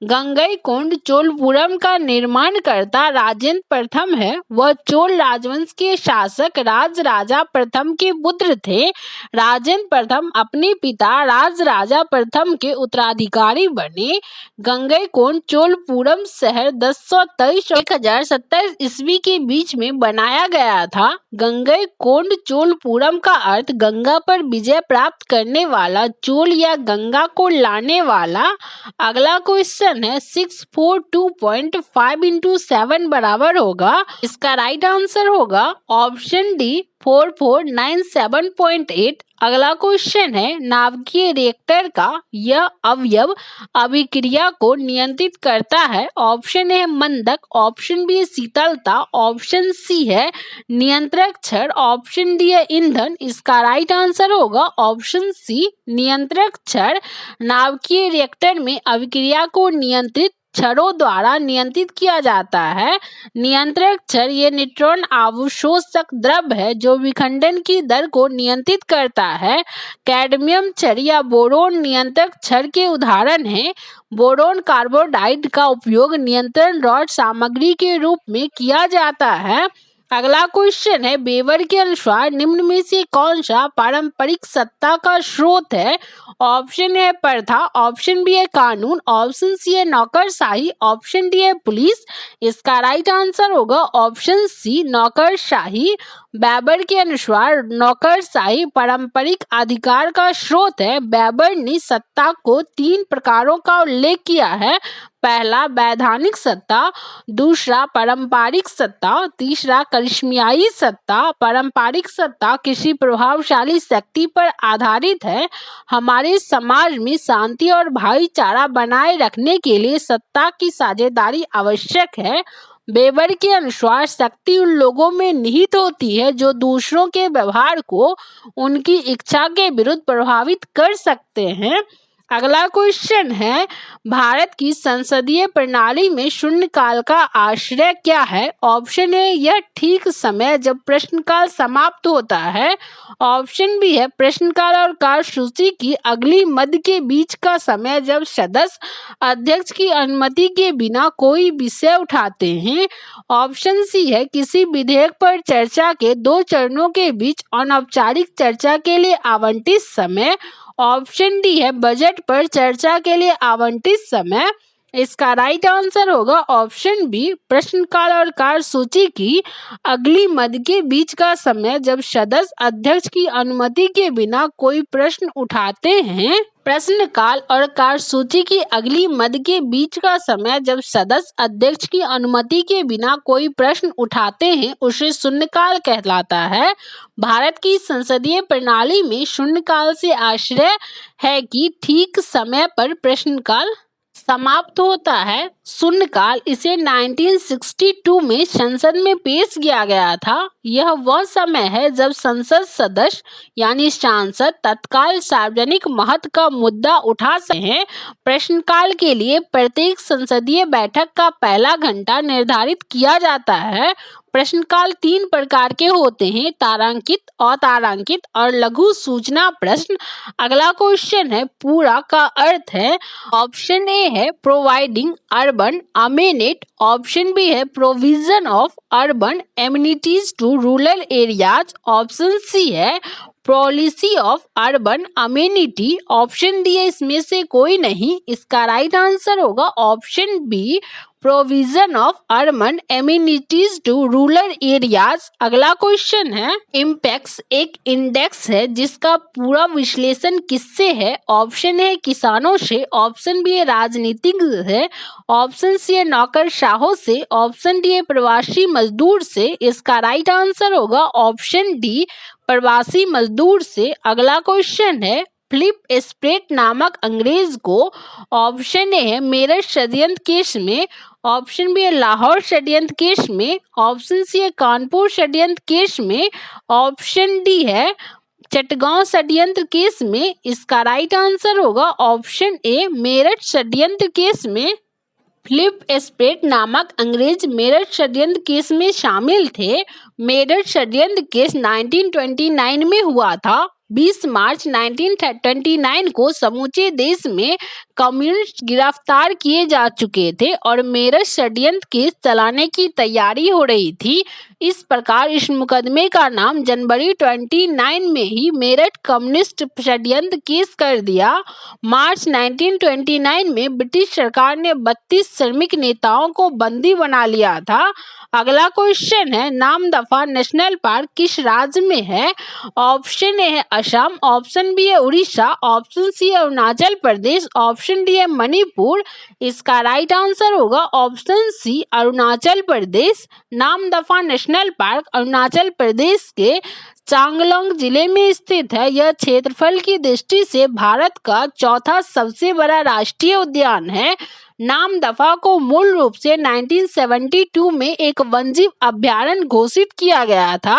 S1: गंगईकोंड चोलपुरम का निर्माणकर्ता राजेंद्र प्रथम है। वह चोल राजवंश के शासक राजराजा प्रथम के पुत्र थे। राजेंद्र प्रथम अपने पिता राजराजा प्रथम के उत्तराधिकारी बने। गंगईकोंड चोलपुरम शहर 1023 और 1027 ईस्वी के बीच में बनाया गया था। गंगईकोंड चोलपुरम का अर्थ गंगा पर विजय प्राप्त करने वाला, चोल या गंगा को लाने वाला। अगला क्वेश्चन है, 642.5 × 7 बराबर होगा। इसका राइट आंसर होगा ऑप्शन डी 4497.8। अगला क्वेश्चन है, नाभिकीय रिएक्टर का यह अवयव अभिक्रिया को नियंत्रित करता है। ऑप्शन है मंदक, ऑप्शन बी है शीतलता, ऑप्शन सी है नियंत्रक क्षण, ऑप्शन डी है ईंधन। इसका राइट आंसर होगा ऑप्शन सी नियंत्रक क्षण। नाभिकीय रिएक्टर में अभिक्रिया को नियंत्रित क्षरों द्वारा नियंत्रित किया जाता है। नियंत्रक क्षर ये न्यूट्रॉन अवशोषक द्रव्य है जो विखंडन की दर को नियंत्रित करता है। कैडमियम क्षर या बोरोन नियंत्रक क्षर के उदाहरण हैं। बोरोन कार्बाइड का उपयोग नियंत्रण रॉड सामग्री के रूप में किया जाता है। अगला क्वेश्चन है, वेबर के अनुसार निम्न में से कौन सा पारंपरिक सत्ता का स्रोत है? ऑप्शन ए प्रथा, ऑप्शन बी है कानून, ऑप्शन सी है नौकरशाही, ऑप्शन डी है पुलिस। इसका राइट आंसर होगा ऑप्शन सी नौकरशाही। वेबर के अनुसार नौकरशाही पारंपरिक अधिकार का स्रोत है। वेबर ने सत्ता को 3 प्रकारों का उल्लेख किया है। पहला वैधानिक सत्ता, दूसरा पारंपरिक सत्ता, तीसरा करिश्मियाई सत्ता। पारंपरिक सत्ता किसी प्रभावशाली शक्ति पर आधारित है। हमारे समाज में शांति और भाईचारा बनाए रखने के लिए सत्ता की साझेदारी आवश्यक है। वेबर के अनुसार शक्ति उन लोगों में निहित होती है जो दूसरों के व्यवहार को उनकी इच्छा के विरुद्ध प्रभावित कर सकते हैं। अगला क्वेश्चन है, भारत की संसदीय प्रणाली में शून्यकाल का आश्रय क्या है? ऑप्शन ए यह ठीक समय जब प्रश्नकाल समाप्त होता है, ऑप्शन बी है प्रश्नकाल और कार्यसूची की अगली मध्य के बीच का समय जब सदस्य अध्यक्ष की अनुमति के बिना कोई विषय उठाते हैं, ऑप्शन सी है किसी विधेयक पर चर्चा के 2 चरणों के बीच अनौपचारिक चर्चा के लिए आवंटित समय, ऑप्शन डी है बजट पर चर्चा के लिए आवंटित समय। इसका राइट आंसर होगा ऑप्शन बी प्रश्नकाल और कार्यसूची की अगली मध्य के बीच का समय जब सदस्य अध्यक्ष की अनुमति के बिना कोई प्रश्न उठाते हैं। प्रश्नकाल और कार्यसूची की अगली मध्य के बीच का समय जब सदस्य अध्यक्ष की अनुमति के बिना कोई प्रश्न उठाते हैं उसे शून्यकाल कहलाता है। भारत की संसदीय प्रणाली में शून्यकाल से आशय है कि ठीक समय पर प्रश्नकाल समाप्त होता है। शून्यकाल इसे 1962 में संसद में पेश किया गया था। यह वह समय है जब संसद सदस्य यानी सांसद तत्काल सार्वजनिक महत्व का मुद्दा उठा सकते हैं। प्रश्नकाल के लिए प्रत्येक संसदीय बैठक का पहला घंटा निर्धारित किया जाता है। प्रश्नकाल 3 प्रकार के होते हैं, तारांकित, अतारांकित और लघु सूचना प्रश्न। अगला क्वेश्चन है, पूरा का अर्थ है। ऑप्शन ए है providing urban amenity, option B है provision of urban amenities to rural areas, option C है policy of urban amenity, option D है इसमें से कोई नहीं। इसका राइट आंसर होगा option B provision of urban amenities to rural areas. अगला क्वेश्चन है, इम्पैक्स एक इंडेक्स है जिसका पूरा विश्लेषण किससे है? ऑप्शन है किसानों से, ऑप्शन बी है राजनीतिक है, ऑप्शन सी है नौकरशाहों से, ऑप्शन डी है प्रवासी मजदूर से। इसका राइट आंसर होगा ऑप्शन डी प्रवासी मजदूर से। अगला क्वेश्चन है, फिलिप स्प्रेट नामक अंग्रेज को ऑप्शन ए है मेरठ षड्यंत्र केस में, ऑप्शन बी है लाहौर षड्यंत्र केस में, ऑप्शन सी है कानपुर षड्यंत्र केस में, ऑप्शन डी है चटगांव षड्यंत्र केस में। इसका राइट आंसर होगा ऑप्शन ए मेरठ षड्यंत्र केस में। फिलिप स्प्रेट नामक अंग्रेज मेरठ षड्यंत्र केस में शामिल थे। मेरठ षड्यंत्र केस 1929 में हुआ था। 20 मार्च 1929 को समूचे देश में कम्युनिस्ट गिरफ्तार किए जा चुके थे और मेरठ षड्यंत्र केस चलाने की तैयारी हो रही थी। इस प्रकार इस मुकदमे का नाम जनवरी 29 में ही मेरठ कम्युनिस्ट षड्यंत्र केस कर दिया। मार्च 1929 में ब्रिटिश सरकार ने 32 श्रमिक नेताओं को बंदी बना लिया था। अगला क्वेश्चन है, नामदफा नेशनल पार्क किस राज्य में है? ऑप्शन ए है असम, ऑप्शन बी है उड़ीसा, ऑप्शन सी है अरुणाचल प्रदेश, ऑप्शन डी है मणिपुर। इसका राइट आंसर होगा ऑप्शन सी अरुणाचल प्रदेश। नामदफा नेशनल पार्क अरुणाचल प्रदेश के चांगलांग जिले में स्थित है। यह क्षेत्रफल की दृष्टि से भारत का चौथा सबसे बड़ा राष्ट्रीय उद्यान है। नामदफा को मूल रूप से 1972 में एक वन्यजीव अभयारण्य घोषित किया गया था।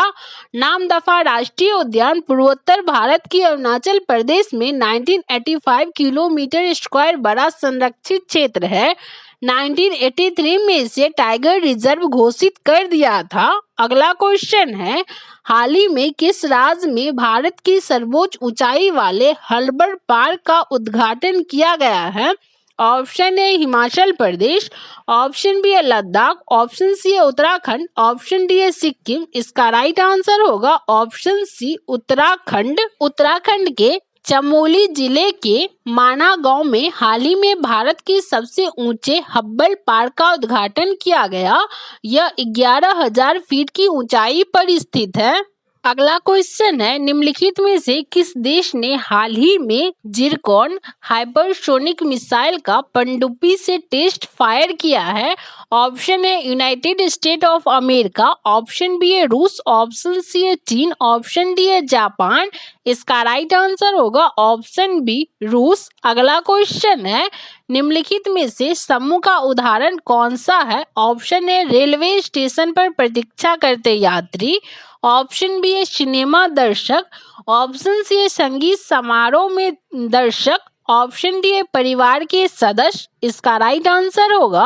S1: नामदफा राष्ट्रीय उद्यान पूर्वोत्तर भारत की अरुणाचल प्रदेश में 1985 किलोमीटर स्क्वायर बड़ा संरक्षित क्षेत्र है। 1983 में इसे टाइगर रिजर्व घोषित कर दिया था। अगला क्वेश्चन है, हाल ही में किस राज्य में भारत की सर्वोच्च ऊंचाई वाले हर्बल पार्क का उद्घाटन किया गया है? Option A Himachal Pradesh, option B है लद्दाख, ऑप्शन सी है उत्तराखंड, ऑप्शन डी है सिक्किम। इसका राइट आंसर होगा ऑप्शन सी उत्तराखंड। उत्तराखंड के चमोली जिले के माना गांव में हाल ही में भारत के सबसे ऊंचे हब्बल पार्क का उद्घाटन किया गया। यह 11,000 फीट की ऊंचाई पर स्थित है। अगला क्वेश्चन है, निम्नलिखित में से किस देश ने हाल ही में जिरकॉन हाइपरसोनिक मिसाइल का पनडुब्बी से टेस्ट फायर किया है? ऑप्शन है United States of America, option B है रूस, ऑप्शन सी है चीन, ऑप्शन डी है जापान। इसका राइट आंसर होगा ऑप्शन बी रूस। अगला क्वेश्चन है, निम्नलिखित में से समूह का उदाहरण कौन सा है? ऑप्शन है रेलवे स्टेशन पर प्रतीक्षा करते यात्री, ऑप्शन बी है सिनेमा दर्शक, ऑप्शन सी है संगीत समारोह में दर्शक, ऑप्शन डी है परिवार के सदस्य। इसका राइट आंसर होगा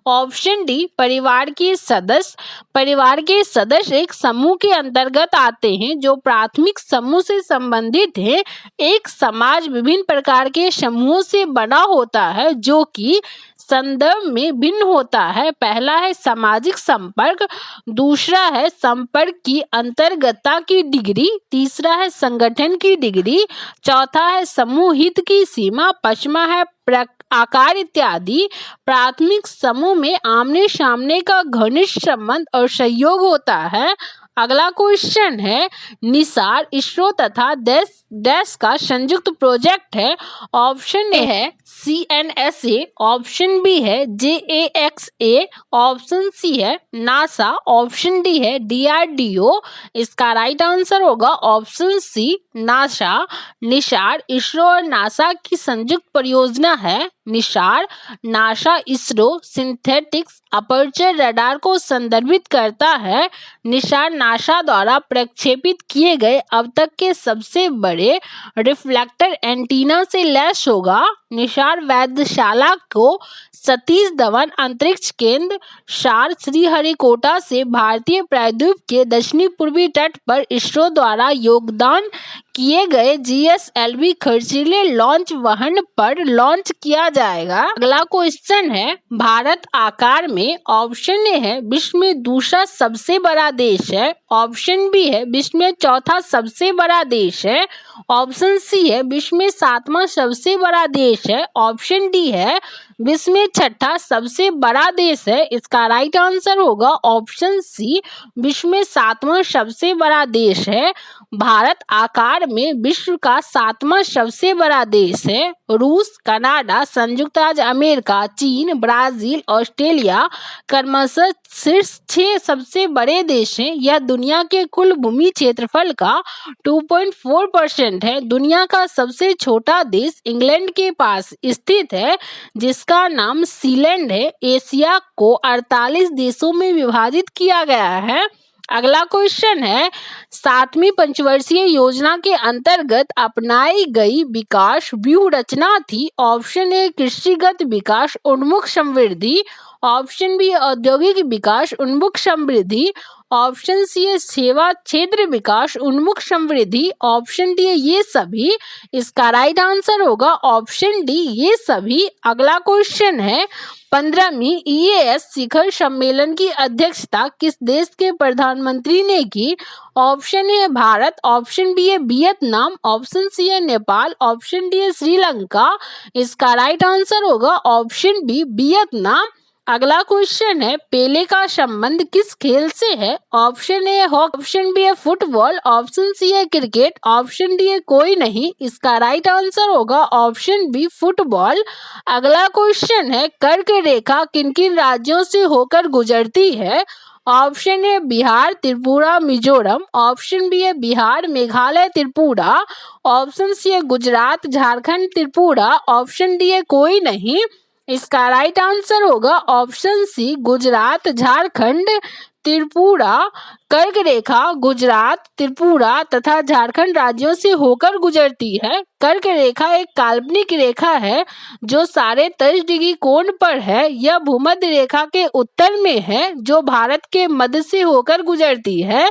S1: ऑप्शन डी परिवार के सदस्य। परिवार के सदस्य एक समूह के अंतर्गत आते हैं जो प्राथमिक समूह से संबंधित है। एक समाज विभिन्न प्रकार के समूहों से बना होता है जो कि संदर्भ में भिन्न होता है। पहला है सामाजिक संपर्क, दूसरा है संपर्क की अंतर्गतता की डिग्री, तीसरा है संगठन की डिग्री, चौथा है समूह हित की सीमा, पांचवा है आकार इत्यादि। प्राथमिक समूह में आमने सामने का घनिष्ठ संबंध और सहयोग होता है। अगला क्वेश्चन है, निसार इसरो तथा डैश का संयुक्त प्रोजेक्ट है। ऑप्शन ए है CNSA, ऑप्शन बी है JAXA, ऑप्शन सी है नासा, ऑप्शन डी है DRDO। इसका राइट आंसर होगा option C NASA. NISAR ISRO और नासा की संयुक्त परियोजना है। NISAR NASA ISRO synthetics aperture radar को संदर्भित करता है। निसार नासा द्वारा प्रक्षेपित किए गए अब तक के सबसे बड़े रिफ्लेक्टर एंटीना से लैस होगा। निसार वेधशाला को सतीश धवन अंतरिक्ष केंद्र सार श्रीहरिकोटा से भारतीय प्रायद्वीप के दक्षिणी पूर्वी तट पर इसरो द्वारा योगदान किए गए GSLV खर्चीले लॉन्च वाहन पर लॉन्च किया जाएगा। अगला क्वेश्चन है, भारत आकार में ऑप्शन ए है विश्व में दूसरा सबसे बड़ा देश है, ऑप्शन बी है विश्व में चौथा सबसे बड़ा देश है, ऑप्शन सी है विश्व में सातवां सबसे बड़ा देश है, ऑप्शन डी है विश्व में छठा सबसे बड़ा देश है। इसका राइट आंसर होगा ऑप्शन सी विश्व में सातवां सबसे बड़ा देश है। भारत आकार में विश्व का सातवां सबसे बड़ा देश है। रूस, कनाडा, संयुक्त राज्य अमेरिका, चीन, ब्राजील, ऑस्ट्रेलिया क्रमशः शीर्ष 6 सबसे बड़े देश हैं। यह दुनिया के कुल भूमि क्षेत्रफल का 2.4% है। दुनिया का सबसे छोटा देश इंग्लैंड के पास स्थित है जिसका नाम सीलैंड है। एशिया को 48 देशों में विभाजित किया गया है। अगला क्वेश्चन है, 7वीं पंचवर्षीय योजना के अंतर्गत अपनाई गई विकास व्यूह रचना थी। ऑप्शन ए कृषिगत विकास उन्मुख समृद्धि, ऑप्शन बी औद्योगिक विकास उन्मुख समृद्धि, ऑप्शन सी है सेवा क्षेत्र विकास उन्मुख समृद्धि, ऑप्शन डी है ये सभी। इसका राइट आंसर होगा ऑप्शन डी ये सभी। अगला क्वेश्चन है, 15वीं EAS शिखर सम्मेलन की अध्यक्षता किस देश के प्रधानमंत्री ने की? Option A Bharat, option B है वियतनाम, ऑप्शन सी है नेपाल, ऑप्शन डी है श्रीलंका। इसका राइट आंसर होगा ऑप्शन बी वियतनाम। अगला क्वेश्चन है, पेले का संबंध किस खेल से है? Option A hockey, option B है फुटबॉल, ऑप्शन सी है क्रिकेट, ऑप्शन डी है कोई नहीं। इसका राइट आंसर होगा ऑप्शन बी फुटबॉल। अगला क्वेश्चन है, कर्क रेखा किन किन राज्यों से होकर गुजरती है? Option A Bihar, Tripura, Mizoram, option B है बिहार, मेघालय, त्रिपुरा, ऑप्शन सी है गुजरात, झारखंड, त्रिपुरा, ऑप्शन डी है कोई नहीं। इसका राइट आंसर होगा ऑप्शन सी गुजरात, झारखंड, त्रिपुरा। कर्क रेखा गुजरात, त्रिपुरा तथा झारखंड राज्यों से होकर गुजरती है। कर्क रेखा एक काल्पनिक रेखा है जो 23.5 डिग्री कोण पर है। यह भूमध्य रेखा के उत्तर में है जो भारत के मध्य से होकर गुजरती है।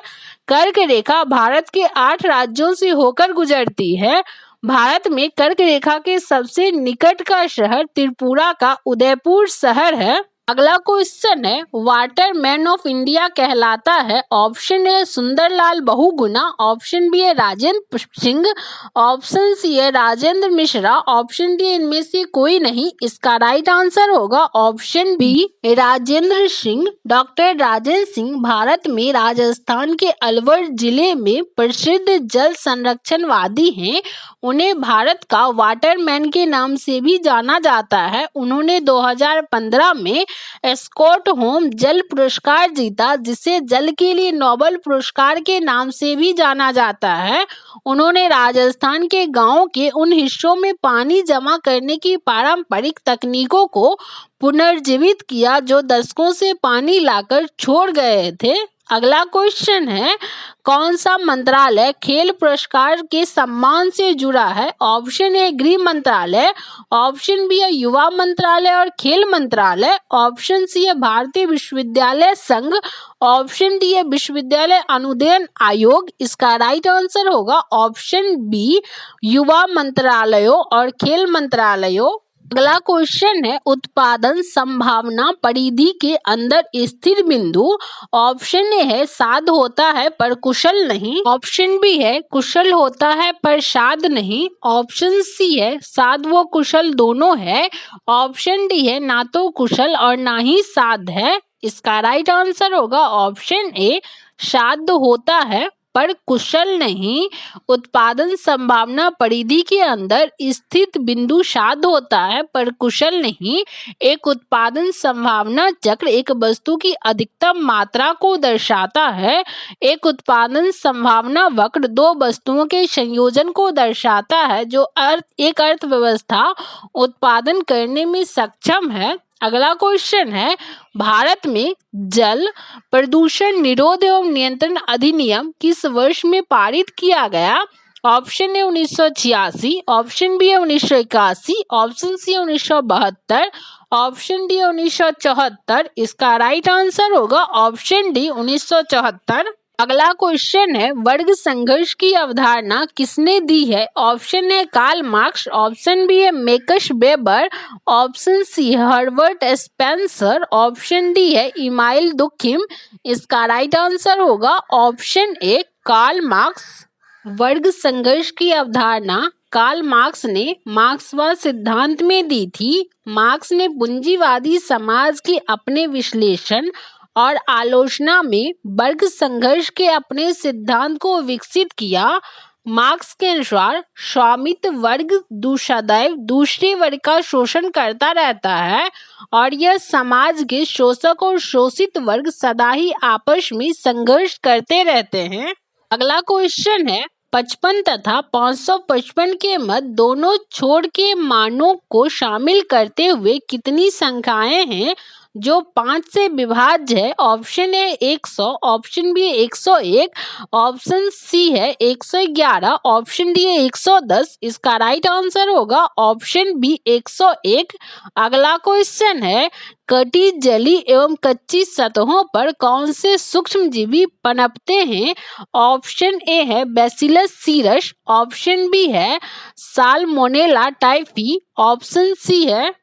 S1: कर्क रेखा भारत के 8 राज्यों से होकर गुजरती है। भारत में कर्क रेखा के सबसे निकट का शहर त्रिपुरा का उदयपुर शहर है। अगला क्वेश्चन है, वाटरमैन ऑफ इंडिया कहलाता है। Option A Sundarlal Bahuguna, option B है राजेंद्र सिंह, ऑप्शन सी है राजेंद्र मिश्रा, ऑप्शन डी इनमें से कोई नहीं। इसका राइट आंसर होगा option B Rajendra Singh. Doctor Rajendra Singh Bharat में राजस्थान के अलवर जिले में प्रसिद्ध जल संरक्षणवादी हैं। उन्हें भारत का वाटरमैन के नाम से भी जाना जाता है। उन्होंने 2015 में स्टॉकहोम जल पुरस्कार जीता, जिसे जल के लिए नोबेल पुरस्कार के नाम से भी जाना जाता है। उन्होंने राजस्थान के गांवों के उन हिस्सों में पानी जमा करने की पारंपरिक तकनीकों को पुनर्जीवित किया जो दशकों से पानी लाकर छोड़ गए थे। अगला क्वेश्चन है, कौन सा मंत्रालय खेल पुरस्कार के सम्मान से जुड़ा है? ऑप्शन ए गृह मंत्रालय, ऑप्शन बी है युवा मंत्रालय और खेल मंत्रालय, ऑप्शन सी है भारतीय विश्वविद्यालय संघ, ऑप्शन डी है विश्वविद्यालय अनुदान आयोग। इसका राइट आंसर होगा ऑप्शन बी युवा मंत्रालयों और खेल मंत्रालयों। अगला क्वेश्चन है, उत्पादन संभावना परिधि के अंदर स्थिर बिंदु। ऑप्शन ए है साध होता है पर कुशल नहीं, ऑप्शन बी है कुशल होता है पर साध नहीं, ऑप्शन सी है साध व कुशल दोनों है, ऑप्शन डी है ना तो कुशल और ना ही साध है। इसका राइट आंसर होगा ऑप्शन ए साध होता है पर कुशल नहीं। उत्पादन संभावना परिधि के अंदर स्थित बिंदु साध होता है पर कुशल नहीं। एक उत्पादन संभावना चक्र एक वस्तु की अधिकतम मात्रा को दर्शाता है। एक उत्पादन संभावना वक्र दो वस्तुओं के संयोजन को दर्शाता है जो एक अर्थव्यवस्था उत्पादन करने में सक्षम है। अगला क्वेश्चन है, भारत में जल प्रदूषण निरोध एवं नियंत्रण अधिनियम किस वर्ष में पारित किया गया? ऑप्शन ए 1986, ऑप्शन बी है 1981, ऑप्शन सी 1972, ऑप्शन डी 1974। इसका राइट आंसर होगा ऑप्शन डी 1974। अगला क्वेश्चन है, वर्ग संघर्ष की अवधारणा किसने दी है? ऑप्शन है कार्ल मार्क्स, ऑप्शन बी है मैक्स वेबर, ऑप्शन सी है हर्बर्ट स्पेंसर, ऑप्शन डी है इमाइल दुर्खिम। इसका राइट आंसर होगा ऑप्शन ए कार्ल मार्क्स। वर्ग संघर्ष की अवधारणा कार्ल मार्क्स ने मार्क्सवाद सिद्धांत में दी थी। मार्क्स ने पूंजीवादी समाज के अपने विश्लेषण और आलोचना में वर्ग संघर्ष के अपने सिद्धांत को विकसित किया। मार्क्स के अनुसार स्वामित्व वर्ग सदैव दूसरे वर्ग का शोषण करता रहता है और यह समाज के शोषक और शोषित वर्ग सदा ही आपस में संघर्ष करते रहते हैं। अगला क्वेश्चन है, 55 तथा 555 के मध्य दोनों छोर के मानों को शामिल करते हुए कितनी संख्याएं हैं जो 5 से विभाज्य है? ऑप्शन है 100, ऑप्शन बी है 101, ऑप्शन सी है 111, ऑप्शन डी है 110। इसका राइट आंसर होगा ऑप्शन बी 101। अगला क्वेश्चन है, कटी जली एवं कच्ची सतहों पर कौन से सूक्ष्मजीवी पनपते हैं? ऑप्शन ए है बैसिलस सीरस, ऑप्शन बी है साल्मोनेला टाइफी, ऑप्शन सी है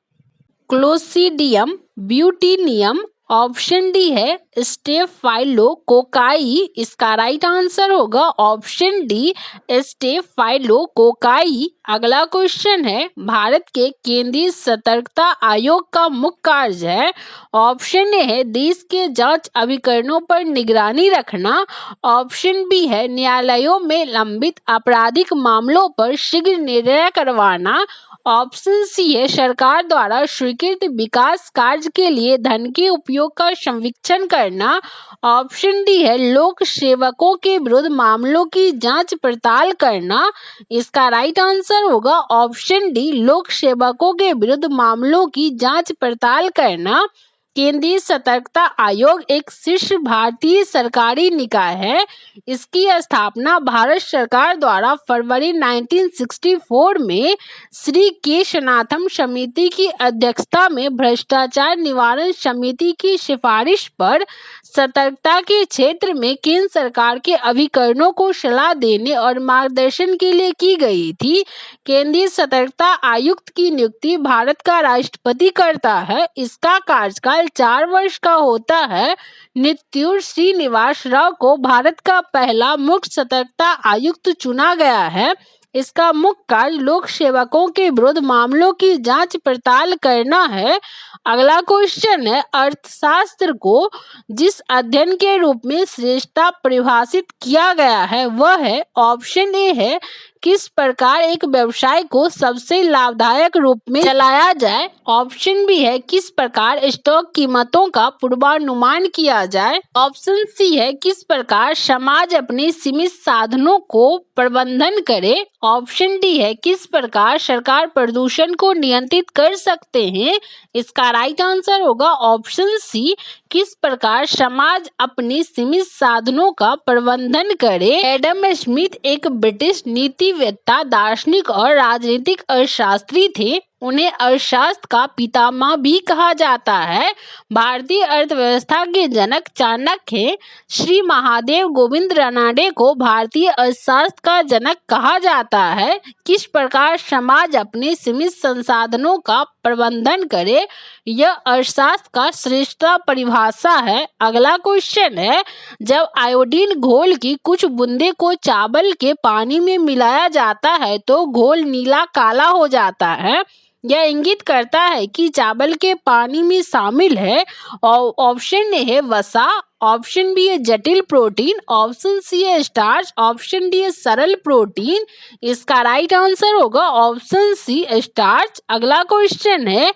S1: क्लोस्ट्रीडियम ब्यूटीनियम, ऑप्शन डी है स्टेफाइलोकोकाई। इसका राइट आंसर होगा ऑप्शन डी स्टेफाइलोकोकाई। अगला क्वेश्चन है, भारत के केंद्रीय सतर्कता आयोग का मुख्य कार्य है? ऑप्शन ए है देश के जांच अभिकरणों पर निगरानी रखना, ऑप्शन बी है न्यायालयों में लंबित आपराधिक मामलों पर शीघ्र निर्णय करवाना, ऑप्शन सी है सरकार द्वारा स्वीकृत विकास कार्य के लिए धन के उपयोग का संवीक्षण करना, ऑप्शन डी है लोक सेवकों के विरुद्ध मामलों की जांच पड़ताल करना। इसका राइट आंसर होगा ऑप्शन डी लोक सेवकों के विरुद्ध मामलों की जांच पड़ताल करना। केंद्रीय सतर्कता आयोग एक शीर्ष भारतीय सरकारी निकाय है। इसकी स्थापना भारत सरकार द्वारा फरवरी 1964 में श्री केशनाथम समिति की अध्यक्षता में भ्रष्टाचार निवारण समिति की सिफारिश पर सतर्कता के क्षेत्र में केंद्र सरकार के अभिकरणों को सलाह देने और मार्गदर्शन के लिए की गई थी। केंद्रीय सतर्कता आयुक्त की नियुक्ति भारत का राष्ट्रपति करता है। इसका कार्यकाल 4 वर्ष का होता है। नित्यूर श्रीनिवास राव को भारत का पहला मुख्य सतर्कता आयुक्त चुना गया है। इसका मुख्य कार्य लोक सेवकों के विरुद्ध मामलों की जांच पड़ताल करना है। अगला क्वेश्चन है, अर्थशास्त्र को जिस अध्ययन के रूप में श्रेष्ठता परिभाषित किया गया है वह है, ऑप्शन ए है किस प्रकार एक व्यवसाय को सबसे लाभदायक रूप में चलाया जाए, ऑप्शन बी है किस प्रकार स्टॉक कीमतों का पूर्वानुमान किया जाए, ऑप्शन सी है किस प्रकार समाज अपने सीमित साधनों को प्रबंधन करे, ऑप्शन डी है किस प्रकार सरकार प्रदूषण को नियंत्रित कर सकते हैं। इसका राइट आंसर होगा ऑप्शन सी, किस प्रकार समाज अपने सीमित साधनों का प्रबंधन करे। एडम स्मिथ एक ब्रिटिश नीतिवेत्ता, दार्शनिक और राजनीतिक अर्थशास्त्री थे। उन्हें अर्थशास्त्र का पितामह भी कहा जाता है। भारतीय अर्थव्यवस्था के जनक चाणक्य हैं। श्री महादेव गोविंद रानडे को भारतीय अर्थशास्त्र का जनक कहा जाता है। किस प्रकार समाज अपने सीमित संसाधनों का प्रबंधन करे, यह अर्थशास्त्र का श्रेष्ठता परिभाषा है। अगला क्वेश्चन है, जब आयोडीन घोल की कुछ बूंदे को चावल के पानी में मिलाया जाता है तो घोल नीला काला हो जाता है। यह इंगित करता है कि चावल के पानी में शामिल है। और ऑप्शन ए है वसा, ऑप्शन बी है जटिल प्रोटीन, ऑप्शन सी है स्टार्च, ऑप्शन डी है सरल प्रोटीन। इसका राइट आंसर होगा ऑप्शन सी स्टार्च। अगला क्वेश्चन है,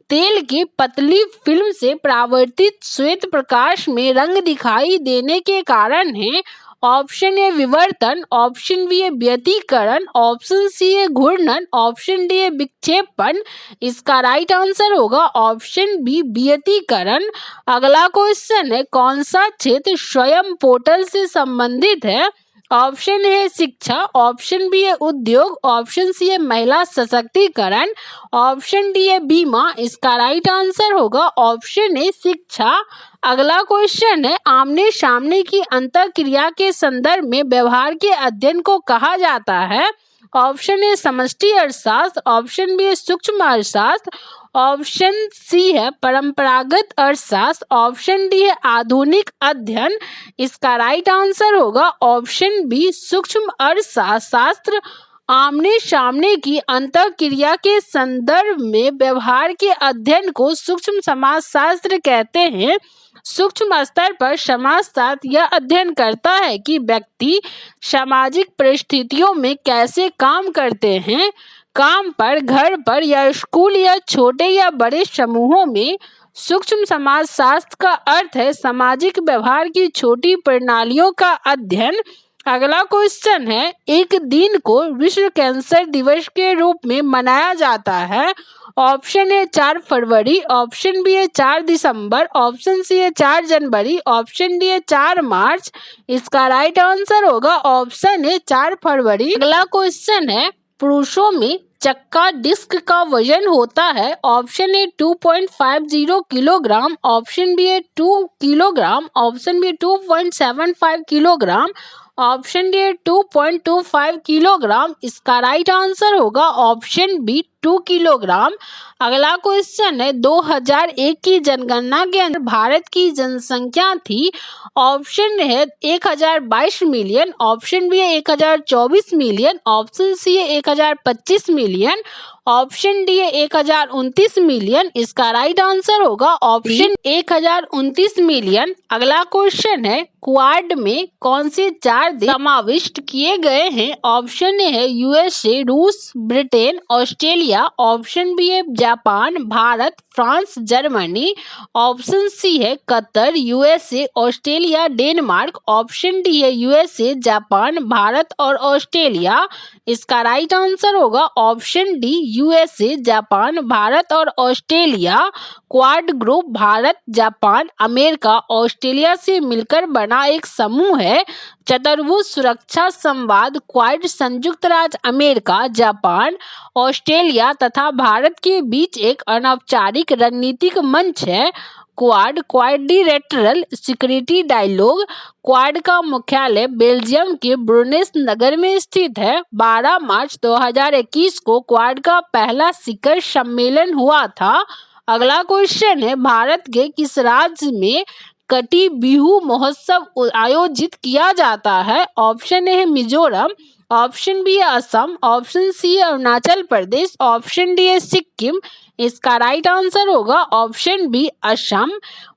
S1: तेल की पतली फिल्म से परावर्तित श्वेत प्रकाश में रंग दिखाई देने के कारण है, ऑप्शन ए विवर्तन, ऑप्शन बी है व्यतिकरण, ऑप्शन सी है घूर्णन, ऑप्शन डी है विक्षेपण। इसका राइट आंसर होगा ऑप्शन बी व्यतिकरण। अगला क्वेश्चन है, कौन सा क्षेत्र स्वयं पोर्टल से संबंधित है, ऑप्शन है शिक्षा, ऑप्शन बी है उद्योग, ऑप्शन सी है महिला सशक्तिकरण, ऑप्शन डी है बीमा। इसका राइट आंसर होगा ऑप्शन ए शिक्षा। अगला क्वेश्चन है, आमने सामने की अंतःक्रिया के संदर्भ में व्यवहार के अध्ययन को कहा जाता है, ऑप्शन ए समष्टि अर्थशास्त्र, ऑप्शन बी है सूक्ष्म अर्थशास्त्र, ऑप्शन सी है परंपरागत अर्थशास्त्र, ऑप्शन डी है आधुनिक अध्ययन। इसका राइट आंसर होगा ऑप्शन बी सूक्ष्म अर्थशास्त्र। आमने सामने की अंतःक्रिया के संदर्भ में व्यवहार के अध्ययन को सूक्ष्म समाजशास्त्र कहते हैं। सूक्ष्म स्तर पर समाजशास्त्र यह अध्ययन करता है कि व्यक्ति सामाजिक परिस्थितियों में कैसे काम करते हैं। काम पर, घर पर या स्कूल या छोटे या बड़े समूहों में। सूक्ष्म समाजशास्त्र का अर्थ है सामाजिक व्यवहार की छोटी प्रणालियों का अध्ययन। अगला क्वेश्चन है, एक दिन को विश्व कैंसर दिवस के रूप में मनाया जाता है, ऑप्शन है 4 फरवरी, ऑप्शन बी है 4 दिसंबर, ऑप्शन सी है 4 जनवरी, ऑप्शन डी है 4 मार्च। इसका राइट आंसर होगा ऑप्शन है 4 फरवरी। अगला क्वेश्चन है, पुरुषों में चक्का डिस्क का वजन होता है, option A 2.50 kilogram, option B है 2 kilogram, option B 2.75 kilogram, option D 2.25 kilogram. इसका राइट आंसर होगा ऑप्शन बी 2 किलोग्राम। अगला क्वेश्चन है, 2001 की जनगणना के अंदर भारत की जनसंख्या थी, ऑप्शन है 1022 मिलियन, ऑप्शन बी है 1024 मिलियन, ऑप्शन सी है 1025 मिलियन, ऑप्शन डी है 1029 मिलियन। इसका राइट आंसर होगा ऑप्शन 1029 मिलियन। अगला क्वेश्चन है, क्वाड में कौन से 4 देश समाविष्ट किए गए हैं, ऑप्शन ए है यूएसए, रूस, ब्रिटेन, ऑस्ट्रेलिया, ऑप्शन बी है Japan, Bharat, France, Germany, option C है Qatar, USA, Australia, Denmark, option D है यूएसए, जापान, भारत और ऑस्ट्रेलिया। इसका राइट आंसर होगा option D USA, Japan, Bharat और Australia. Quad group Bharat, Japan, America, Australia से मिलकर बना एक समूह है। चतुर्भुज सुरक्षा संवाद क्वाड संयुक्त राज्य अमेरिका, जापान, ऑस्ट्रेलिया तथा भारत के बीच एक अनौपचारिक रणनीतिक मंच है। Quad quadrilateral security dialogue. Quad का मुख्यालय बेल्जियम के ब्रुनेस नगर में स्थित है। 12 मार्च 2021 को क्वाड का पहला शिखर सम्मेलन हुआ था। अगला क्वेश्चन है, भारत के किस राज्य में कटी बिहू महोत्सव आयोजित किया जाता है? ऑप्शन ए है मिजोरम, ऑप्शन बी है असम, ऑप्शन सी है अरुणाचल प्रदेश, ऑप्शन डी है सिक्किम। इसका राइट आंसर होगा ऑप्शन बी असम।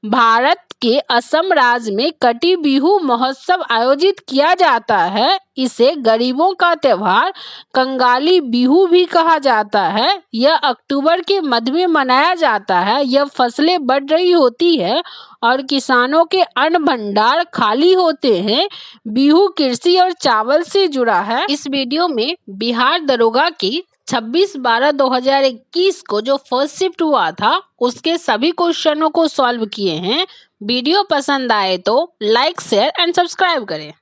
S1: भारत के असम राज्य में कटी बिहू महोत्सव आयोजित किया जाता है। इसे गरीबों का त्योहार कंगाली बिहू भी कहा जाता है। यह अक्टूबर के मध्य में मनाया जाता है। यह फसलें बढ़ रही होती है और किसानों के अन्न भंडार खाली होते हैं। बिहू कृषि और चावल से जुड़ा है। इस वीडियो में बिहार दरोगा की 26/12/2021 को जो फर्स्ट शिफ्ट हुआ था उसके सभी क्वेश्चनों को सॉल्व किए हैं। वीडियो पसंद आए तो लाइक, शेयर एंड सब्सक्राइब करें।